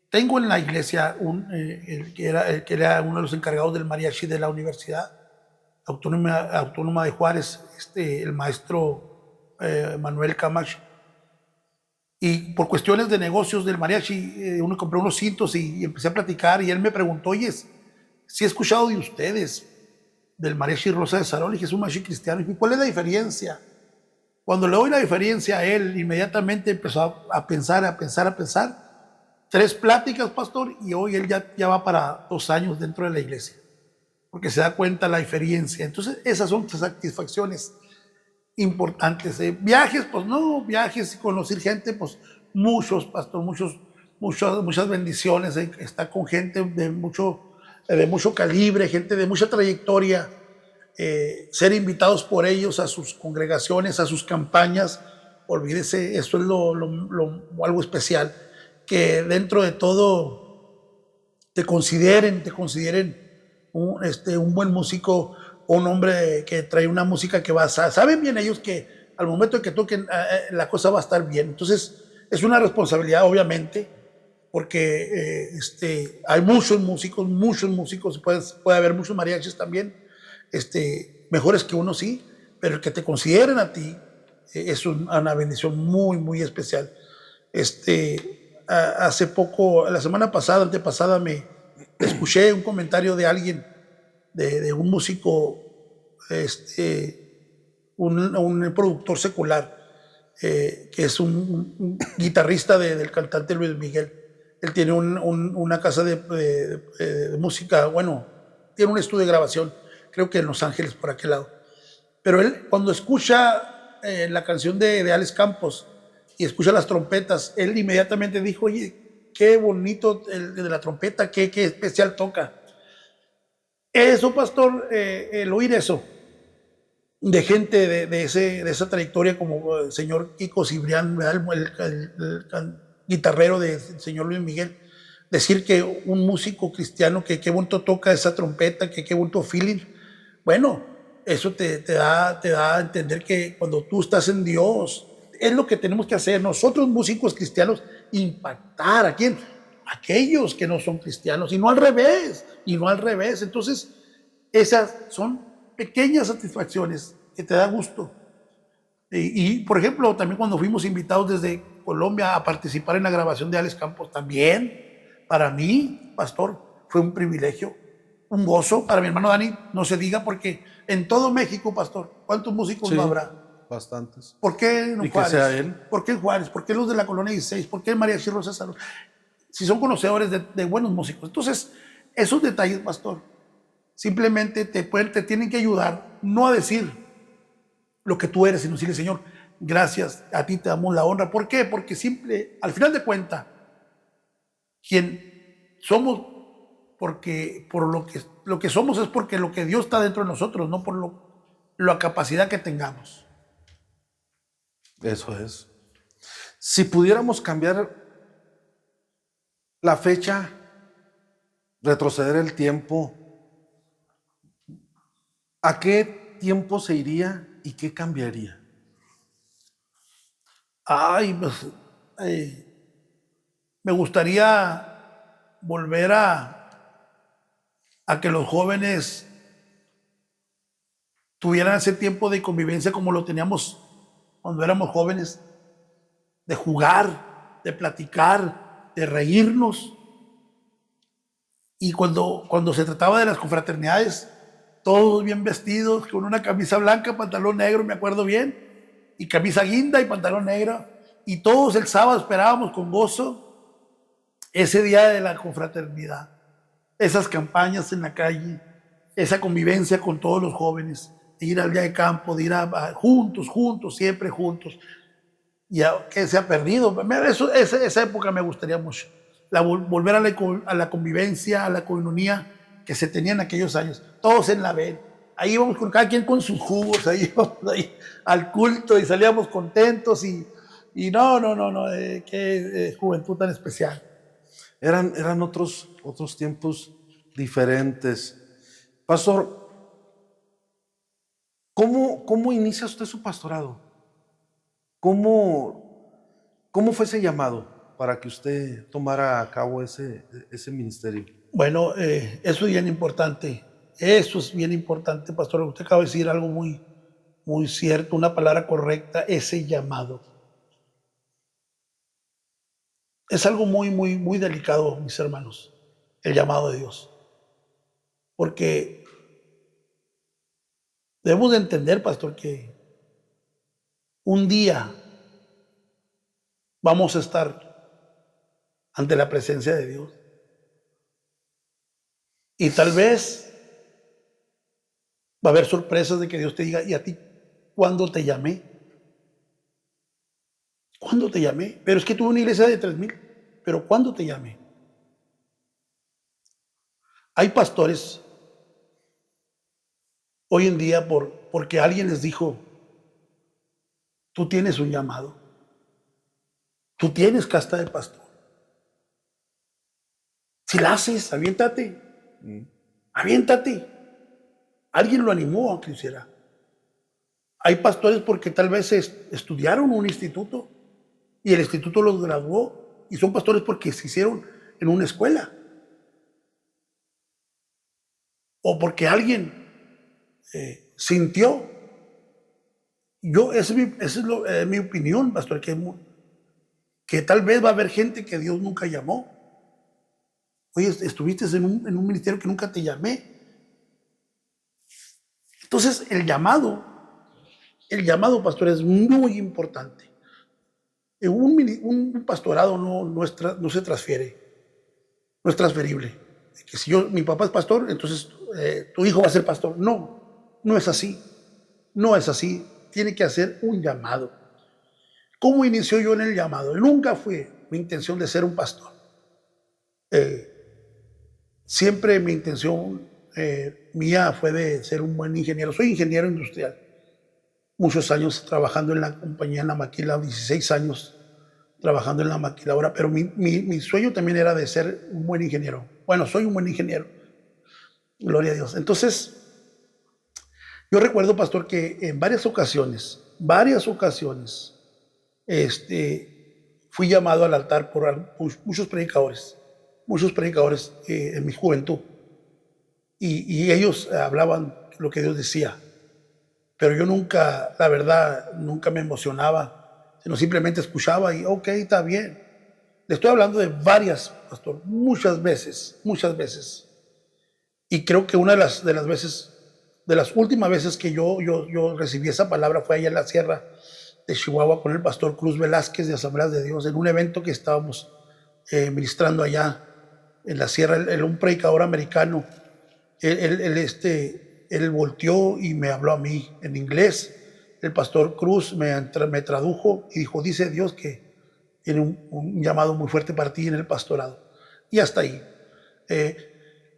Tengo en la iglesia el que era uno de los encargados del mariachi de la Universidad Autónoma de Juárez, el maestro Manuel Camacho. Y por cuestiones de negocios del mariachi, uno compró unos cintos y empecé a platicar y él me preguntó, oye, si he escuchado de ustedes, del mariachi Rosa de Sarón, y dije, es un mariachi cristiano. Y ¿cuál es la diferencia? Cuando le doy la diferencia a él, inmediatamente empezó a pensar. 3 pláticas, pastor, y hoy él ya va para 2 años dentro de la iglesia, porque se da cuenta la diferencia. Entonces, esas son satisfacciones importantes. Viajes, pues no, viajes y conocer gente, pues muchos, pastor, muchas bendiciones. Está con gente de mucho calibre, gente de mucha trayectoria. Ser invitados por ellos a sus congregaciones, a sus campañas, olvídese, eso es algo especial, que dentro de todo te consideren un buen músico, un hombre que trae una música que saben bien ellos que al momento de que toquen la cosa va a estar bien. Entonces es una responsabilidad, obviamente, porque hay muchos músicos, puede haber muchos mariachis también, mejores que uno sí, pero el que te consideren a ti es una bendición muy, muy especial. Hace poco, la semana pasada, antepasada, me escuché un comentario de alguien, de un músico, un productor secular, que es un guitarrista del cantante Luis Miguel. Él tiene una casa de música, bueno, tiene un estudio de grabación, creo que en Los Ángeles, por aquel lado. Pero él, cuando escucha la canción de Alex Campos y escucha las trompetas, él inmediatamente dijo, oye, qué bonito el de la trompeta, qué especial toca. Eso, pastor, el oír eso, de gente de esa trayectoria como el señor Kiko Cibrián, el guitarrero del señor Luis Miguel, decir que un músico cristiano que qué bonito toca esa trompeta, que qué bonito feeling, bueno, eso te da a entender que cuando tú estás en Dios, es lo que tenemos que hacer nosotros músicos cristianos, impactar a quién, aquellos que no son cristianos, y no al revés, entonces esas son pequeñas satisfacciones que te da gusto. Por ejemplo, también cuando fuimos invitados desde Colombia a participar en la grabación de Alex Campos, también para mí, pastor, fue un privilegio, un gozo. Para mi hermano Dani, no se diga, porque en todo México, pastor, ¿cuántos músicos no Sí, habrá? bastantes. ¿Por qué en Y que Juárez? sea él. ¿Por qué en Juárez? ¿Por qué los de la Colonia 16? ¿Por qué María Rosa Salón? Si son conocedores de buenos músicos. Entonces, esos detalles, pastor, simplemente te tienen que ayudar, no a decir lo que tú eres, sino decirle, Señor, gracias, a ti te damos la honra. ¿Por qué? Porque simple, al final de cuentas, quien somos, porque por lo que somos es porque lo que Dios está dentro de nosotros, no por la capacidad que tengamos. Eso es. Si pudiéramos cambiar la fecha, retroceder el tiempo, ¿a qué tiempo se iría y qué cambiaría? Ay, pues, me gustaría volver a que los jóvenes tuvieran ese tiempo de convivencia como lo teníamos cuando éramos jóvenes, de jugar, de platicar, de reírnos. Y cuando se trataba de las confraternidades, todos bien vestidos, con una camisa blanca, pantalón negro, me acuerdo bien, y camisa guinda y pantalón negro, y todos el sábado esperábamos con gozo ese día de la confraternidad, esas campañas en la calle, esa convivencia con todos los jóvenes, de ir al día de campo, de ir juntos, siempre juntos. Y que se ha perdido. Esa época me gustaría mucho. Volver a la convivencia, a la coinonía que se tenía en aquellos años. Todos en la ven. Ahí íbamos con cada quien con sus jugos, ahí íbamos ahí al culto y salíamos contentos y no, qué juventud tan especial. Eran otros tiempos diferentes. Pastor, ¿cómo inicia usted su pastorado? ¿Cómo fue ese llamado para que usted tomara a cabo ese ministerio? Bueno, eso es bien importante. Eso es bien importante, pastor. Usted acaba de decir algo muy, muy cierto, una palabra correcta, ese llamado. Es algo muy, muy, muy delicado, mis hermanos, el llamado de Dios. Porque debemos de entender, pastor, que un día vamos a estar ante la presencia de Dios. Y tal vez va a haber sorpresas de que Dios te diga, ¿y a ti cuándo te llamé? ¿Cuándo te llamé? Pero es que tuve una iglesia de 3,000. Pero ¿cuándo te llamé? Hay pastores hoy en día porque alguien les dijo, tú tienes un llamado, tú tienes casta de pastor. Si la haces, aviéntate, aviéntate. Alguien lo animó a que lo hiciera. Hay pastores porque tal vez estudiaron un instituto y el instituto los graduó Y son pastores porque se hicieron en una escuela. O porque alguien sintió. Esa es mi opinión, pastor, que tal vez va a haber gente que Dios nunca llamó. Oye, estuviste en un ministerio que nunca te llamé. Entonces, el llamado, pastor, es muy importante. Un pastorado no se transfiere, no es transferible. Que si mi papá es pastor, entonces tu hijo va a ser pastor. No, no es así. No es así. Tiene que hacer un llamado. ¿Cómo inició yo en el llamado? Nunca fue mi intención de ser un pastor. Siempre mi intención mía fue de ser un buen ingeniero. Soy ingeniero industrial. Muchos años trabajando en la compañía, en la maquila, 16 años trabajando en la maquiladora, pero mi sueño también era de ser un buen ingeniero. Bueno, soy un buen ingeniero, gloria a Dios. Entonces, yo recuerdo, pastor, que en fui llamado al altar por muchos predicadores en mi juventud, y ellos hablaban lo que Dios decía. Pero yo nunca, la verdad, nunca me emocionaba, sino simplemente escuchaba y ok, está bien. Le estoy hablando de varias, pastor, muchas veces. Y creo que una de las últimas veces que yo recibí esa palabra fue allá en la sierra de Chihuahua con el pastor Cruz Velázquez de Asambleas de Dios, en un evento que estábamos ministrando allá en la sierra, un predicador americano. Él volteó y me habló a mí en inglés. El pastor Cruz me tradujo y dijo, dice Dios que tiene un llamado muy fuerte para ti en el pastorado. Y hasta ahí.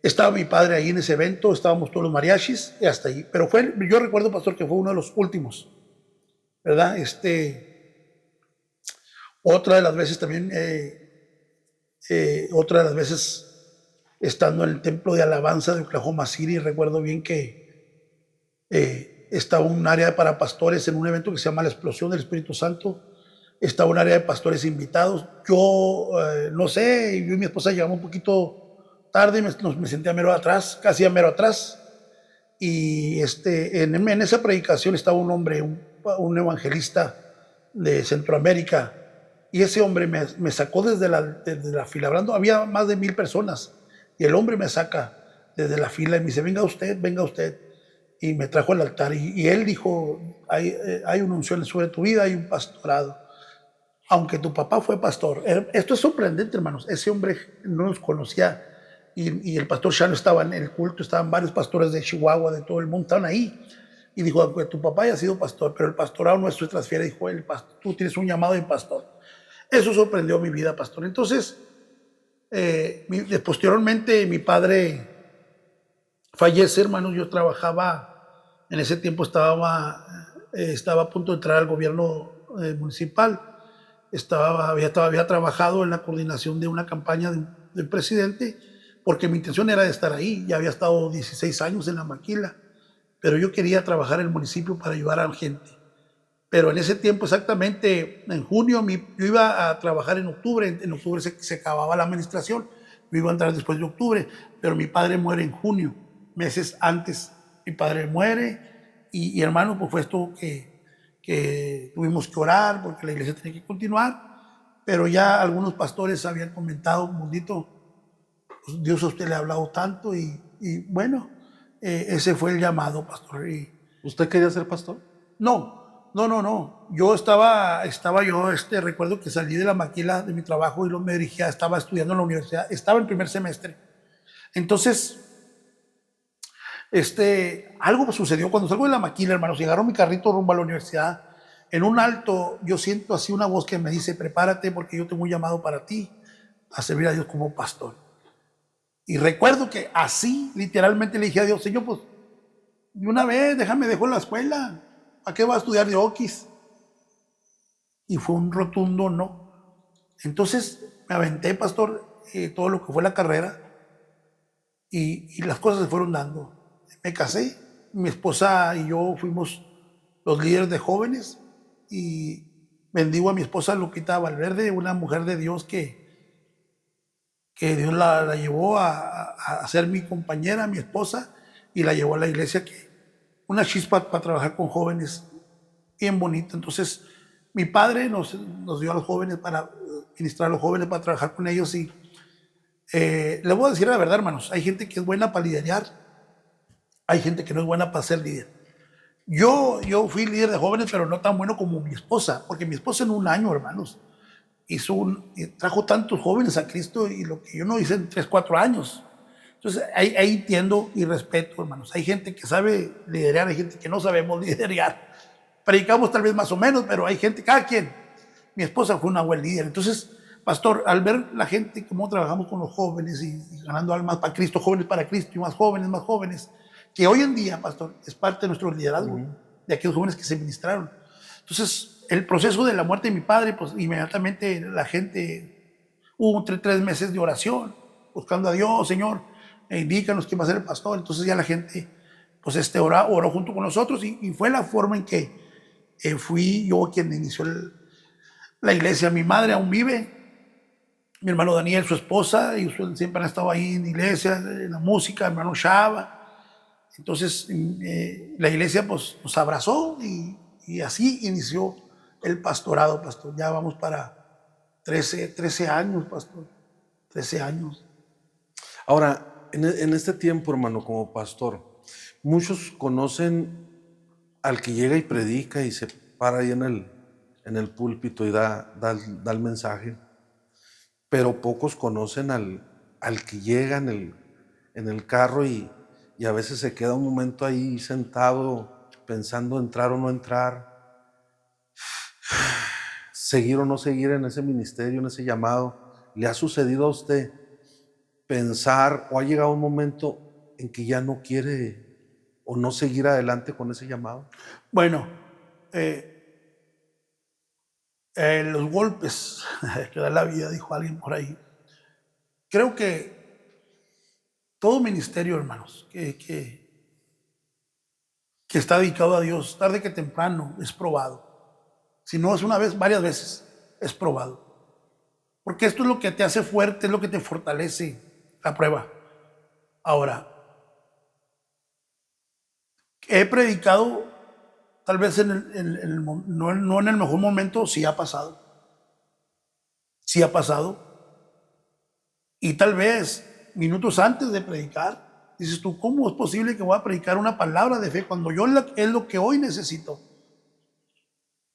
Estaba mi padre ahí en ese evento, estábamos todos los mariachis y hasta ahí. Pero yo recuerdo, pastor, que fue uno de los últimos, ¿verdad? Otra de las veces también, estando en el templo de alabanza de Oklahoma City, recuerdo bien que estaba un área para pastores en un evento que se llama La Explosión del Espíritu Santo. Estaba un área de pastores invitados. Yo, no sé, yo y mi esposa llegamos un poquito tarde, me senté a mero atrás, casi a mero atrás. Y en esa predicación estaba un hombre, un evangelista de Centroamérica. Y ese hombre me sacó desde la fila, hablando, había más de 1000 personas. Y el hombre me saca desde la fila y me dice, venga usted. Y me trajo al altar. Y él dijo, hay una unción sobre tu vida, hay un pastorado. Aunque tu papá fue pastor. Esto es sorprendente, hermanos. Ese hombre no nos conocía. Y el pastor Shano estaba en el culto, estaban varios pastores de Chihuahua, de todo el mundo, estaban ahí. Y dijo, aunque tu papá haya sido pastor, pero el pastorado no se transfiere, dijo, tú tienes un llamado de pastor. Eso sorprendió mi vida, pastor. Entonces, posteriormente mi padre fallece, hermanos. Yo trabajaba, en ese tiempo estaba a punto de entrar al gobierno municipal. Había trabajado en la coordinación de una campaña del presidente, porque mi intención era de estar ahí. Ya había estado 16 años en la maquila, pero yo quería trabajar en el municipio para ayudar a la gente. Pero en ese tiempo, exactamente en junio, yo iba a trabajar en octubre. En octubre se acababa la administración. Yo iba a entrar después de octubre, pero mi padre muere en junio, meses antes. Mi padre muere y hermano, pues fue esto que tuvimos que orar porque la iglesia tenía que continuar. Pero ya algunos pastores habían comentado, Mundito, pues Dios a usted le ha hablado tanto y bueno, ese fue el llamado, pastor. ¿Usted quería ser pastor? No. Yo recuerdo que salí de la maquila de mi trabajo y me dirigía, estaba estudiando en la universidad, estaba en primer semestre. Entonces, algo sucedió cuando salgo de la maquila, hermanos, y agarro mi carrito rumbo a la universidad. En un alto, yo siento así una voz que me dice, prepárate porque yo tengo un llamado para ti, a servir a Dios como pastor. Y recuerdo que así, literalmente le dije a Dios, Señor, pues, de una vez, dejo la escuela. ¿A qué va a estudiar de Oquis? Y fue un rotundo no. Entonces me aventé, pastor, todo lo que fue la carrera y las cosas se fueron dando. Me casé, mi esposa y yo fuimos los líderes de jóvenes y bendigo a mi esposa Lupita Valverde, una mujer de Dios que Dios la llevó a ser mi compañera, mi esposa, y la llevó a la iglesia, que una chispa para trabajar con jóvenes bien bonita. Entonces, mi padre nos dio a los jóvenes para ministrar a los jóvenes, para trabajar con ellos. Y les voy a decir la verdad, hermanos, hay gente que es buena para liderar, hay gente que no es buena para ser líder. Yo fui líder de jóvenes, pero no tan bueno como mi esposa, porque mi esposa en un año, hermanos, trajo tantos jóvenes a Cristo, y lo que yo no hice en 3, 4 años. Entonces, ahí entiendo y respeto, hermanos. Hay gente que sabe liderar, hay gente que no sabemos liderar. Predicamos tal vez más o menos, pero hay gente, cada quien. Mi esposa fue una buena líder. Entonces, pastor, al ver la gente, cómo trabajamos con los jóvenes y ganando almas para Cristo, jóvenes para Cristo y más jóvenes, que hoy en día, pastor, es parte de nuestro liderazgo, de aquellos jóvenes que se ministraron. Entonces, el proceso de la muerte de mi padre, pues inmediatamente la gente, hubo 3 meses de oración, buscando a Dios, Señor, indícanos quién va a ser el pastor. Entonces ya la gente, pues oró junto con nosotros, y fue la forma en que fui yo quien inició la iglesia. Mi madre aún vive, mi hermano Daniel, su esposa, y siempre han estado ahí en la iglesia, en la música, mi hermano Shaba. Entonces la iglesia pues nos abrazó, y así inició el pastorado, pastor. Ya vamos para 13 años, pastor. 13 años. Ahora, en este tiempo, hermano, como pastor, muchos conocen al que llega y predica y se para ahí en el púlpito y da el mensaje, pero pocos conocen al que llega en el carro y a veces se queda un momento ahí sentado pensando entrar o no entrar, seguir o no seguir en ese ministerio, en ese llamado. ¿Le ha sucedido a usted pensar o ha llegado un momento en que ya no quiere o no seguir adelante con ese llamado? Bueno, los golpes que da la vida, dijo alguien por ahí. Creo que todo ministerio, hermanos, que está dedicado a Dios, tarde que temprano es probado. Si no es una vez, varias veces es probado. Porque esto es lo que te hace fuerte, es lo que te fortalece, la prueba. Ahora, he predicado, tal vez no en el mejor momento, sí ha pasado. Sí ha pasado. Y tal vez minutos antes de predicar, dices tú, ¿cómo es posible que voy a predicar una palabra de fe cuando es lo que hoy necesito?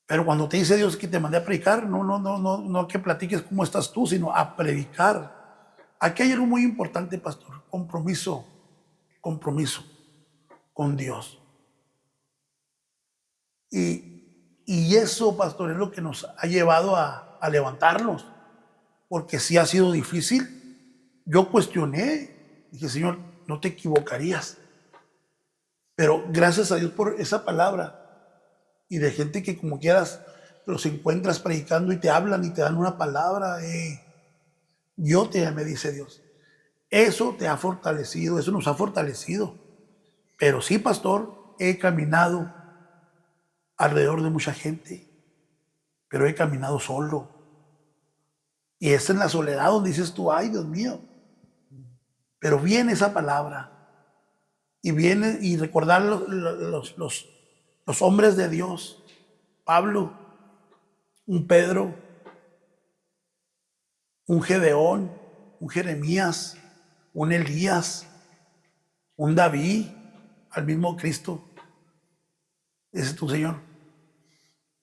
Pero cuando te dice Dios que te mandé a predicar, no que platiques cómo estás tú, sino a predicar. Aquí hay algo muy importante, pastor: compromiso con Dios. Y eso, pastor, es lo que nos ha llevado a levantarnos, porque sí ha sido difícil. Yo cuestioné, dije, Señor, no te equivocarías. Pero gracias a Dios por esa palabra, y de gente que como quieras los encuentras predicando y te hablan y te dan una palabra. Yo te amé, dice Dios. Eso te ha fortalecido, eso nos ha fortalecido. Pero sí, pastor, he caminado alrededor de mucha gente, pero he caminado solo. Y es en la soledad donde dices tú, ay, Dios mío. Pero viene esa palabra, y viene y recordar los hombres de Dios: Pablo, un Pedro, un Gedeón, un Jeremías, un Elías, un David, al mismo Cristo. Dices tú, Señor,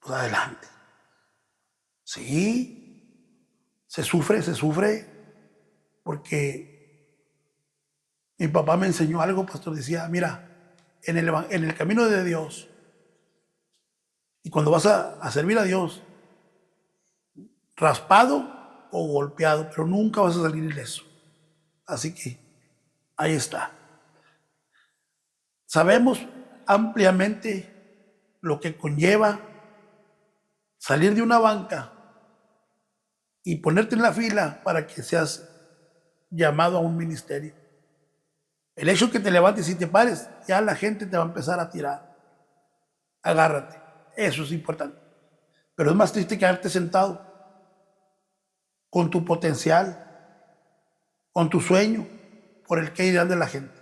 pues adelante. Sí, se sufre, porque mi papá me enseñó algo, pastor. Decía, mira, en el camino de Dios, y cuando vas a servir a Dios, raspado o golpeado, pero nunca vas a salir ileso. Así que ahí está. Sabemos ampliamente lo que conlleva salir de una banca y ponerte en la fila para que seas llamado a un ministerio. El hecho que te levantes y te pares, ya la gente te va a empezar a tirar. Agárrate. Eso es importante. Pero es más triste quedarte sentado con tu potencial, con tu sueño, por el que dirán de la gente.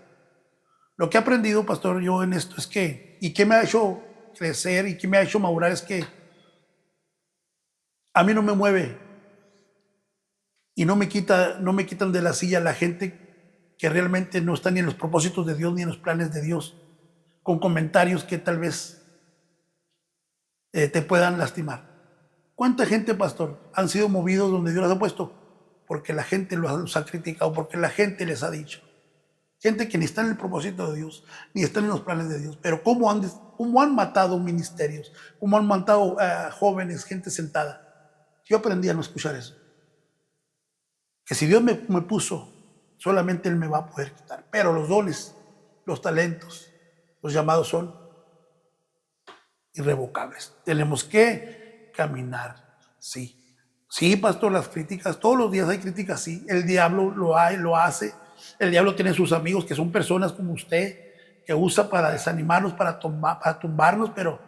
Lo que he aprendido, pastor, yo en esto es que, y que me ha hecho crecer y que me ha hecho madurar, es que a mí no me mueve y no me quitan de la silla la gente que realmente no está ni en los propósitos de Dios ni en los planes de Dios, con comentarios que tal vez te puedan lastimar. ¿Cuánta gente, pastor, han sido movidos donde Dios los ha puesto? Porque la gente los ha criticado, porque la gente les ha dicho. Gente que ni está en el propósito de Dios, ni están en los planes de Dios. Pero cómo han matado ministerios, cómo han matado jóvenes, gente sentada. Yo aprendí a no escuchar eso. Que si Dios me puso, solamente Él me va a poder quitar. Pero los dones, los talentos, los llamados son irrevocables. Tenemos que caminar, sí. Sí, pastor, las críticas, todos los días hay críticas, sí. El diablo lo hace. El diablo tiene sus amigos que son personas como usted, que usa para desanimarnos, para tumbarnos, pero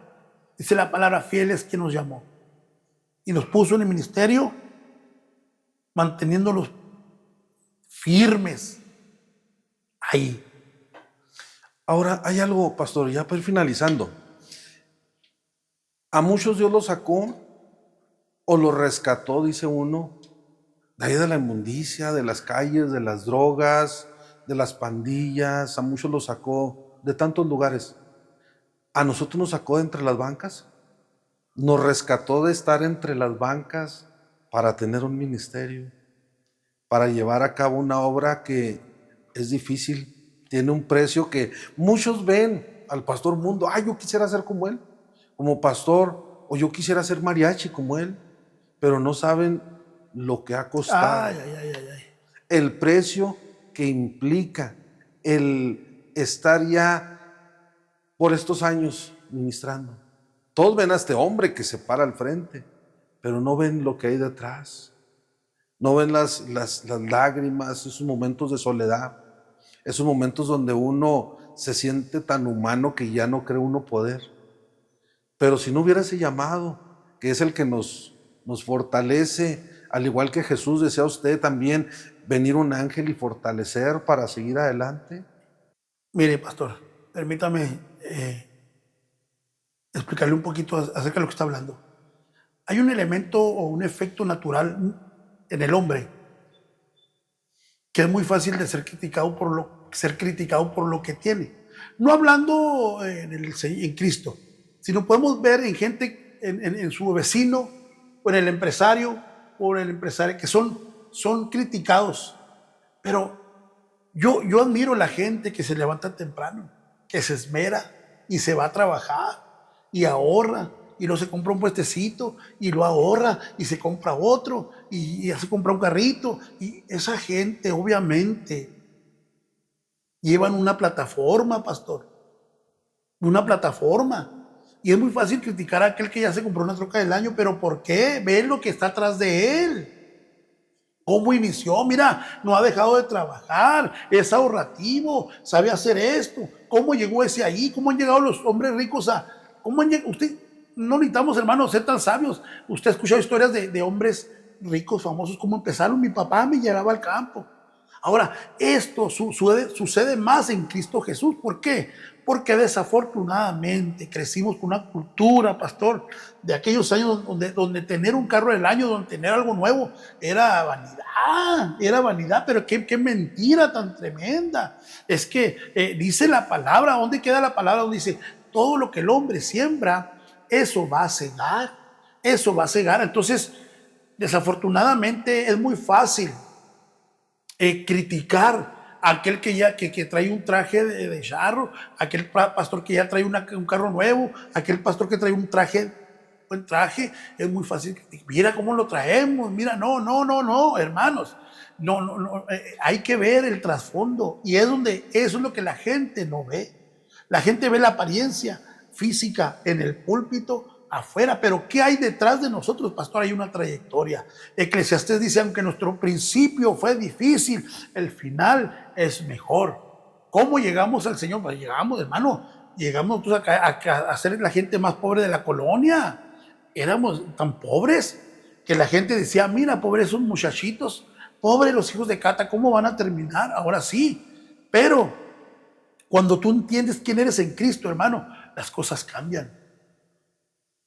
dice la palabra, fiel es quien nos llamó. Y nos puso en el ministerio, manteniéndolos firmes ahí. Ahora, hay algo, pastor, ya para ir finalizando. A muchos Dios los sacó o los rescató, dice uno, de ahí de la inmundicia, de las calles, de las drogas, de las pandillas. A muchos los sacó de tantos lugares. A nosotros nos sacó de entre las bancas. Nos rescató de estar entre las bancas para tener un ministerio, para llevar a cabo una obra que es difícil, tiene un precio que muchos ven al pastor Mundo, yo quisiera ser como él, como pastor, o yo quisiera ser mariachi como él, pero no saben lo que ha costado, el precio que implica el estar ya por estos años ministrando. Todos ven a este hombre que se para al frente, pero no ven lo que hay detrás. No ven las lágrimas, esos momentos de soledad, esos momentos donde uno se siente tan humano que ya no cree uno poder. Pero si no hubiera ese llamado, que es el que nos fortalece, al igual que Jesús, desea usted también venir un ángel y fortalecer para seguir adelante. Mire, pastor, permítame explicarle un poquito acerca de lo que está hablando. Hay un elemento o un efecto natural en el hombre que es muy fácil de ser criticado por lo que tiene. No hablando en Cristo, sino podemos ver en gente, en su vecino, o en el empresario, que son criticados. Pero yo admiro a la gente que se levanta temprano, que se esmera y se va a trabajar y ahorra y luego se compra un puestecito y lo ahorra y se compra otro y se compra un carrito. Y esa gente obviamente llevan una plataforma, pastor, una plataforma. Y es muy fácil criticar a aquel que ya se compró una troca del año, pero ¿por qué? Ve lo que está atrás de él. ¿Cómo inició? Mira, no ha dejado de trabajar, es ahorrativo, sabe hacer esto. ¿Cómo llegó ese ahí? ¿Cómo han llegado los hombres ricos a...? ¿Cómo han llegado? Usted, no necesitamos, hermanos, ser tan sabios. Usted ha escuchado historias de hombres ricos, famosos, cómo empezaron. Mi papá me llevaba al campo. Ahora, esto sucede más en Cristo Jesús. ¿Por qué? Porque desafortunadamente crecimos con una cultura, pastor, de aquellos años donde tener un carro del año, donde tener algo nuevo, era vanidad, pero qué mentira tan tremenda. Es que dice la palabra, ¿dónde queda la palabra? Donde dice, todo lo que el hombre siembra, eso va a cegar, eso va a cegar. Entonces, desafortunadamente es muy fácil criticar a aquel que trae un traje de charro, aquel pastor que ya trae un carro nuevo, aquel pastor que trae un buen traje. Es muy fácil criticar. Mira cómo lo traemos, mira, no, hermanos. No, hay que ver el trasfondo, y eso es lo que la gente no ve. La gente ve la apariencia física en el púlpito, afuera, pero ¿qué hay detrás de nosotros, pastor? Hay una trayectoria. Eclesiastés dice, aunque nuestro principio fue difícil, el final es mejor. ¿Cómo llegamos al Señor? Pues llegamos, hermano, llegamos nosotros a ser la gente más pobre de la colonia. éramos tan pobres que la gente decía, mira, pobres esos muchachitos, pobres los hijos de Cata, ¿cómo van a terminar? Ahora sí, pero cuando tú entiendes quién eres en Cristo, hermano, las cosas cambian.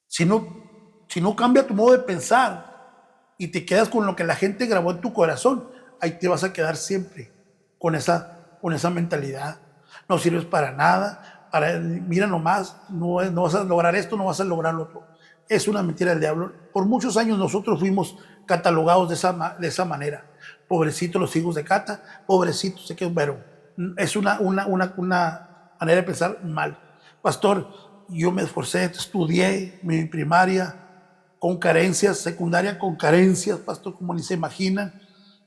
Si no cambia tu modo de pensar y te quedas con lo que la gente grabó en tu corazón, ahí te vas a quedar siempre con esa mentalidad. No sirves para nada, mira nomás, no vas a lograr esto, no vas a lograr lo otro. Es una mentira del diablo. Por muchos años nosotros fuimos catalogados de esa manera. Pobrecitos los hijos de Cata, pobrecitos, sé que pero es una manera de pensar mal. Pastor, yo me esforcé, estudié mi primaria con carencias, secundaria con carencias, pastor, como ni se imaginan.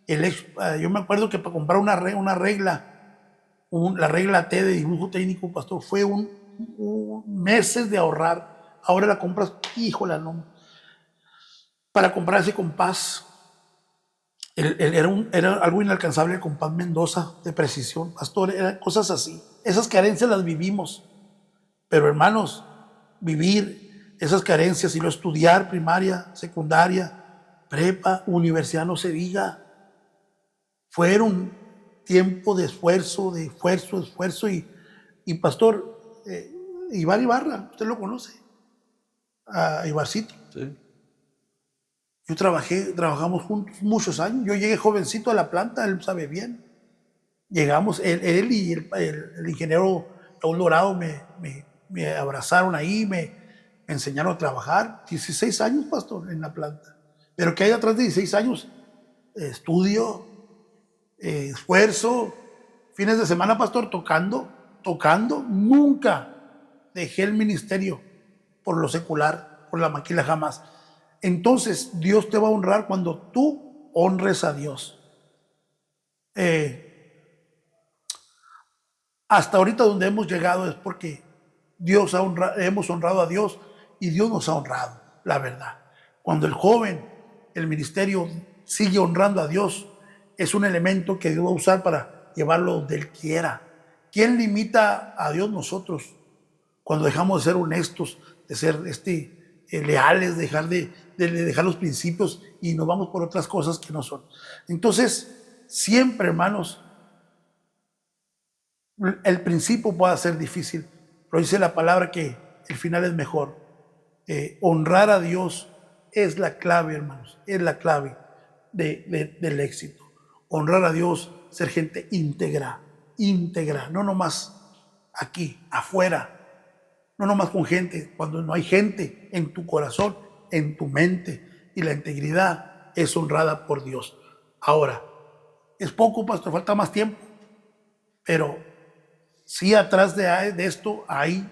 Yo me acuerdo que para comprar una regla, la regla T de dibujo técnico, pastor, fue meses de ahorrar. Ahora la compras, híjola, no. Para comprar ese compás, era algo inalcanzable el compás Mendoza de precisión, pastor, eran cosas así. Esas carencias las vivimos. Pero hermanos, vivir esas carencias y no estudiar primaria, secundaria, prepa, universidad, no se diga, fueron tiempo de esfuerzo y pastor, Iván Ibarra, usted lo conoce, a Ibarcito. Sí. Trabajamos juntos muchos años. Yo llegué jovencito a la planta, él sabe bien. Llegamos, él y el ingeniero Raúl Dorado me abrazaron ahí, me enseñaron a trabajar. 16 años, pastor, en la planta. Pero ¿qué hay atrás de 16 años? Estudio, esfuerzo, fines de semana, pastor, tocando. Nunca dejé el ministerio por lo secular, por la maquila, jamás. Entonces, Dios te va a honrar cuando tú honres a Dios. Hasta ahorita donde hemos llegado es porque hemos honrado a Dios y Dios nos ha honrado, la verdad. Cuando el ministerio sigue honrando a Dios, es un elemento que Dios va a usar para llevarlo donde Él quiera. ¿Quién limita a Dios? Nosotros. Cuando dejamos de ser honestos, de ser leales, de dejar los principios y nos vamos por otras cosas que no son. Entonces, siempre, hermanos, el principio puede ser difícil, pero dice la palabra que el final es mejor. Honrar a Dios es la clave, hermanos, es la clave del éxito. Honrar a Dios, ser gente íntegra, no nomás aquí, afuera, no nomás con gente, cuando no hay gente en tu corazón, en tu mente, y la integridad es honrada por Dios. Ahora, es poco, pastor, falta más tiempo, pero sí, atrás de esto hay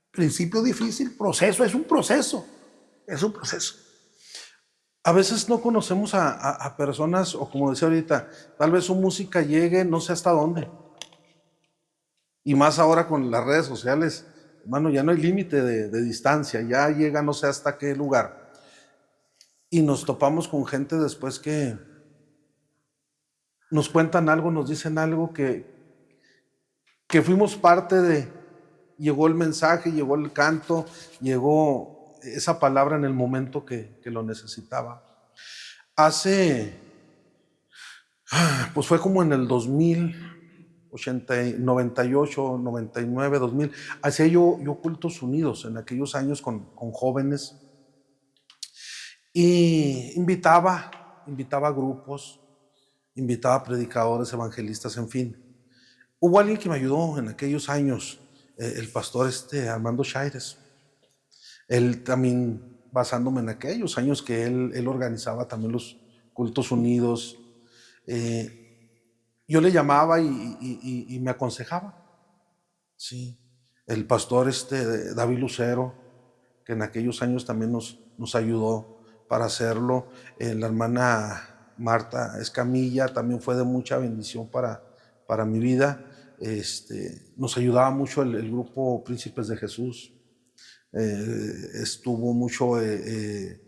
principio difícil, proceso, es un proceso. A veces no conocemos a personas, o como decía ahorita, tal vez su música llegue no sé hasta dónde. Y más ahora con las redes sociales, hermano, ya no hay límite de distancia, ya llega no sé hasta qué lugar. Y nos topamos con gente después que nos cuentan algo, nos dicen algo que fuimos parte de. Llegó el mensaje, llegó el canto, llegó esa palabra en el momento que lo necesitaba. Pues fue como en el 2000, 98, 99, 2000. Hacía yo cultos unidos en aquellos años con jóvenes. Y invitaba grupos, invitaba predicadores, evangelistas, en fin. Hubo alguien que me ayudó en aquellos años, el pastor Armando Chaires. Él también, basándome en aquellos años que él organizaba también los cultos unidos, yo le llamaba y me aconsejaba. Sí. El pastor David Lucero, que en aquellos años también nos ayudó para hacerlo. La hermana Marta Escamilla también fue de mucha bendición para mi vida. Nos ayudaba mucho el grupo Príncipes de Jesús. Estuvo mucho el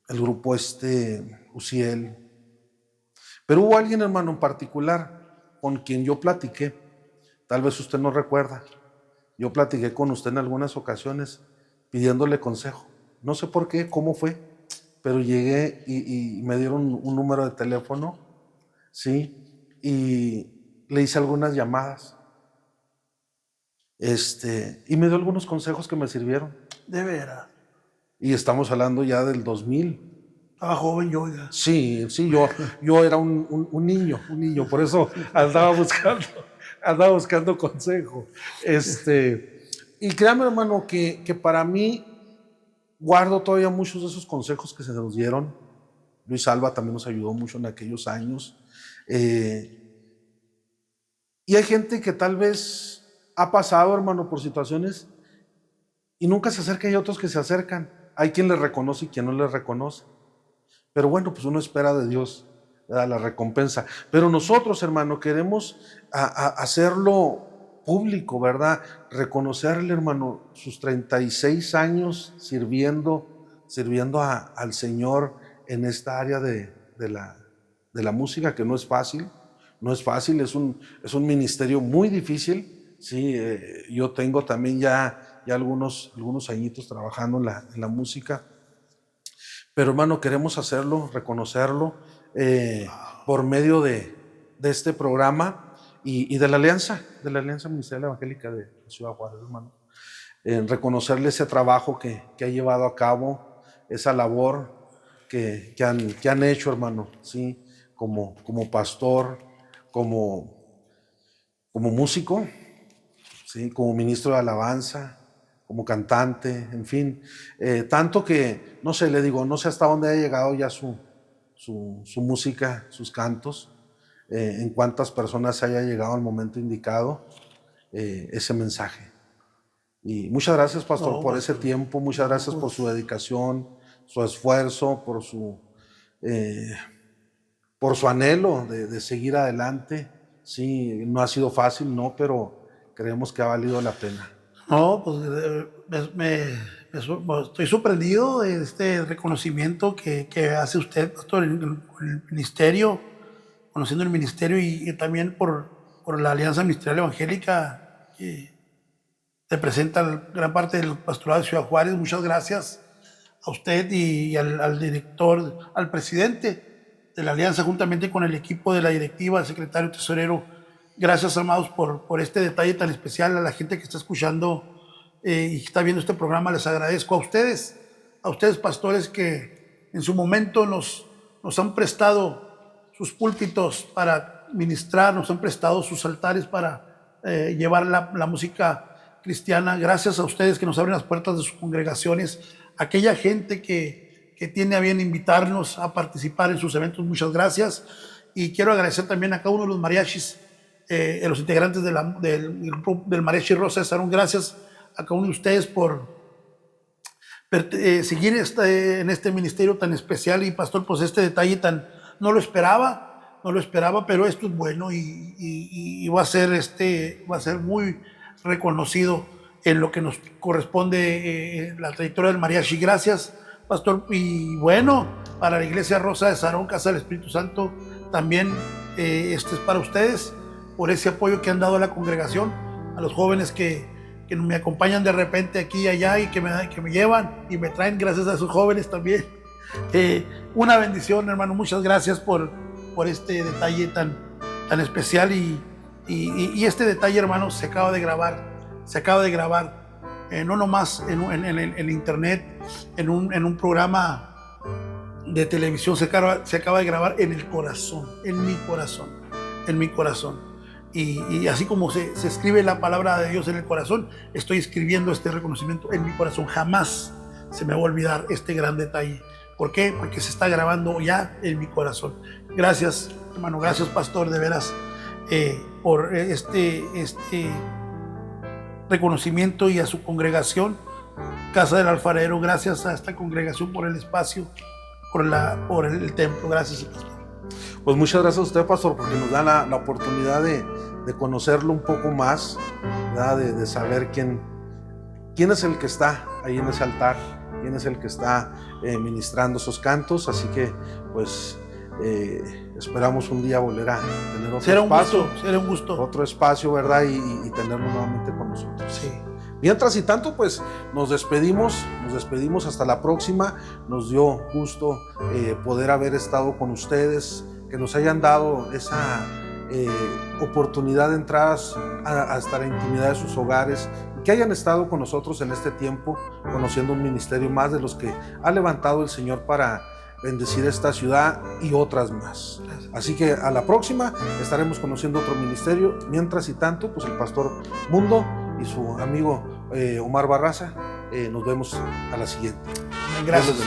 grupo Uciel. Pero hubo alguien, hermano, en particular con quien yo platiqué. Tal vez usted no recuerda. Yo platiqué con usted en algunas ocasiones pidiéndole consejo. No sé por qué, cómo fue, pero llegué y me dieron un número de teléfono, ¿sí? Y le hice algunas llamadas. Y me dio algunos consejos que me sirvieron. De veras. Y estamos hablando ya del 2000. Estaba joven yo, oiga. Sí, yo era un niño, por eso andaba buscando consejo. Y créame, hermano, que para mí guardo todavía muchos de esos consejos que se nos dieron. Luis Alba también nos ayudó mucho en aquellos años. Y hay gente que tal vez ha pasado, hermano, por situaciones y nunca se acerca, y hay otros que se acercan. Hay quien les reconoce y quien no les reconoce. Pero bueno, pues uno espera de Dios, ¿verdad?, la recompensa. Pero nosotros, hermano, queremos hacerlo público, ¿verdad? Reconocerle, hermano, sus 36 años sirviendo al Señor en esta área de la música, que no es fácil. No es fácil, es un ministerio muy difícil. Sí, yo tengo también ya algunos añitos trabajando en la música. Pero hermano, queremos hacerlo, reconocerlo por medio de este programa y de la Alianza Ministerial Evangélica de Ciudad Juárez, hermano. Reconocerle ese trabajo que ha llevado a cabo, esa labor que han hecho, hermano, ¿sí? Como pastor, como músico, ¿sí? Como ministro de alabanza, como cantante, en fin, tanto que, no sé, le digo, no sé hasta dónde ha llegado ya su música, sus cantos, en cuántas personas haya llegado al momento indicado ese mensaje. Y muchas gracias, pastor, por ese tiempo, muchas gracias por su dedicación, su esfuerzo, por su anhelo de seguir adelante. Sí, no ha sido fácil, no, pero creemos que ha valido la pena. No, pues estoy sorprendido de este reconocimiento que hace usted, pastor, en el ministerio, conociendo el ministerio y también por la Alianza Ministerial Evangélica que representa gran parte del pastorado de Ciudad Juárez. Muchas gracias a usted y al director, al presidente de la Alianza, juntamente con el equipo de la directiva, el secretario tesorero. Gracias, amados, por este detalle tan especial. A la gente que está escuchando y está viendo este programa, les agradezco a ustedes, pastores, que en su momento nos han prestado sus púlpitos para ministrar, nos han prestado sus altares para llevar la música cristiana. Gracias a ustedes que nos abren las puertas de sus congregaciones, aquella gente que tiene a bien invitarnos a participar en sus eventos. Muchas gracias. Y quiero agradecer también a cada uno de los mariachis, los integrantes del Mariachi Rosa de Sarón. Gracias a cada uno de ustedes por seguir en este ministerio tan especial. Y pastor, pues este detalle no lo esperaba, pero esto es bueno y va a ser muy reconocido en lo que nos corresponde la trayectoria del mariachi. Gracias, pastor. Y bueno, para la Iglesia Rosa de Sarón, Casa del Espíritu Santo, también este es para ustedes, por ese apoyo que han dado a la congregación, a los jóvenes que me acompañan de repente aquí y allá y que me llevan y me traen. Gracias a esos jóvenes también. Una bendición, hermano. Muchas gracias por este detalle tan especial. Y este detalle, hermano, se acaba de grabar, no nomás en internet, en un programa de televisión. Se acaba de grabar en el corazón, en mi corazón. Y así como se escribe la palabra de Dios en el corazón, estoy escribiendo este reconocimiento en mi corazón. Jamás se me va a olvidar este gran detalle. ¿Por qué? Porque se está grabando ya en mi corazón. Gracias, hermano. Gracias, pastor, de veras, por este reconocimiento, y a su congregación, Casa del Alfarero. Gracias a esta congregación por el espacio, por el templo. Gracias, pastor. Pues muchas gracias a usted, pastor, porque nos da la oportunidad de conocerlo un poco más, ¿verdad? De saber quién es el que está ahí en ese altar, quién es el que está ministrando esos cantos. Así que, pues, esperamos un día volver a tener otro espacio. Será un gusto. Otro espacio, ¿verdad? Y tenerlo nuevamente con nosotros. Sí. Mientras y tanto, pues nos despedimos hasta la próxima. Nos dio gusto poder haber estado con ustedes, que nos hayan dado esa oportunidad de entrar hasta la intimidad de sus hogares, y que hayan estado con nosotros en este tiempo, conociendo un ministerio más de los que ha levantado el Señor para bendecir esta ciudad y otras más. Así que a la próxima estaremos conociendo otro ministerio. Mientras y tanto, pues el pastor Mundo y su amigo Omar Barraza, nos vemos a la siguiente. Gracias.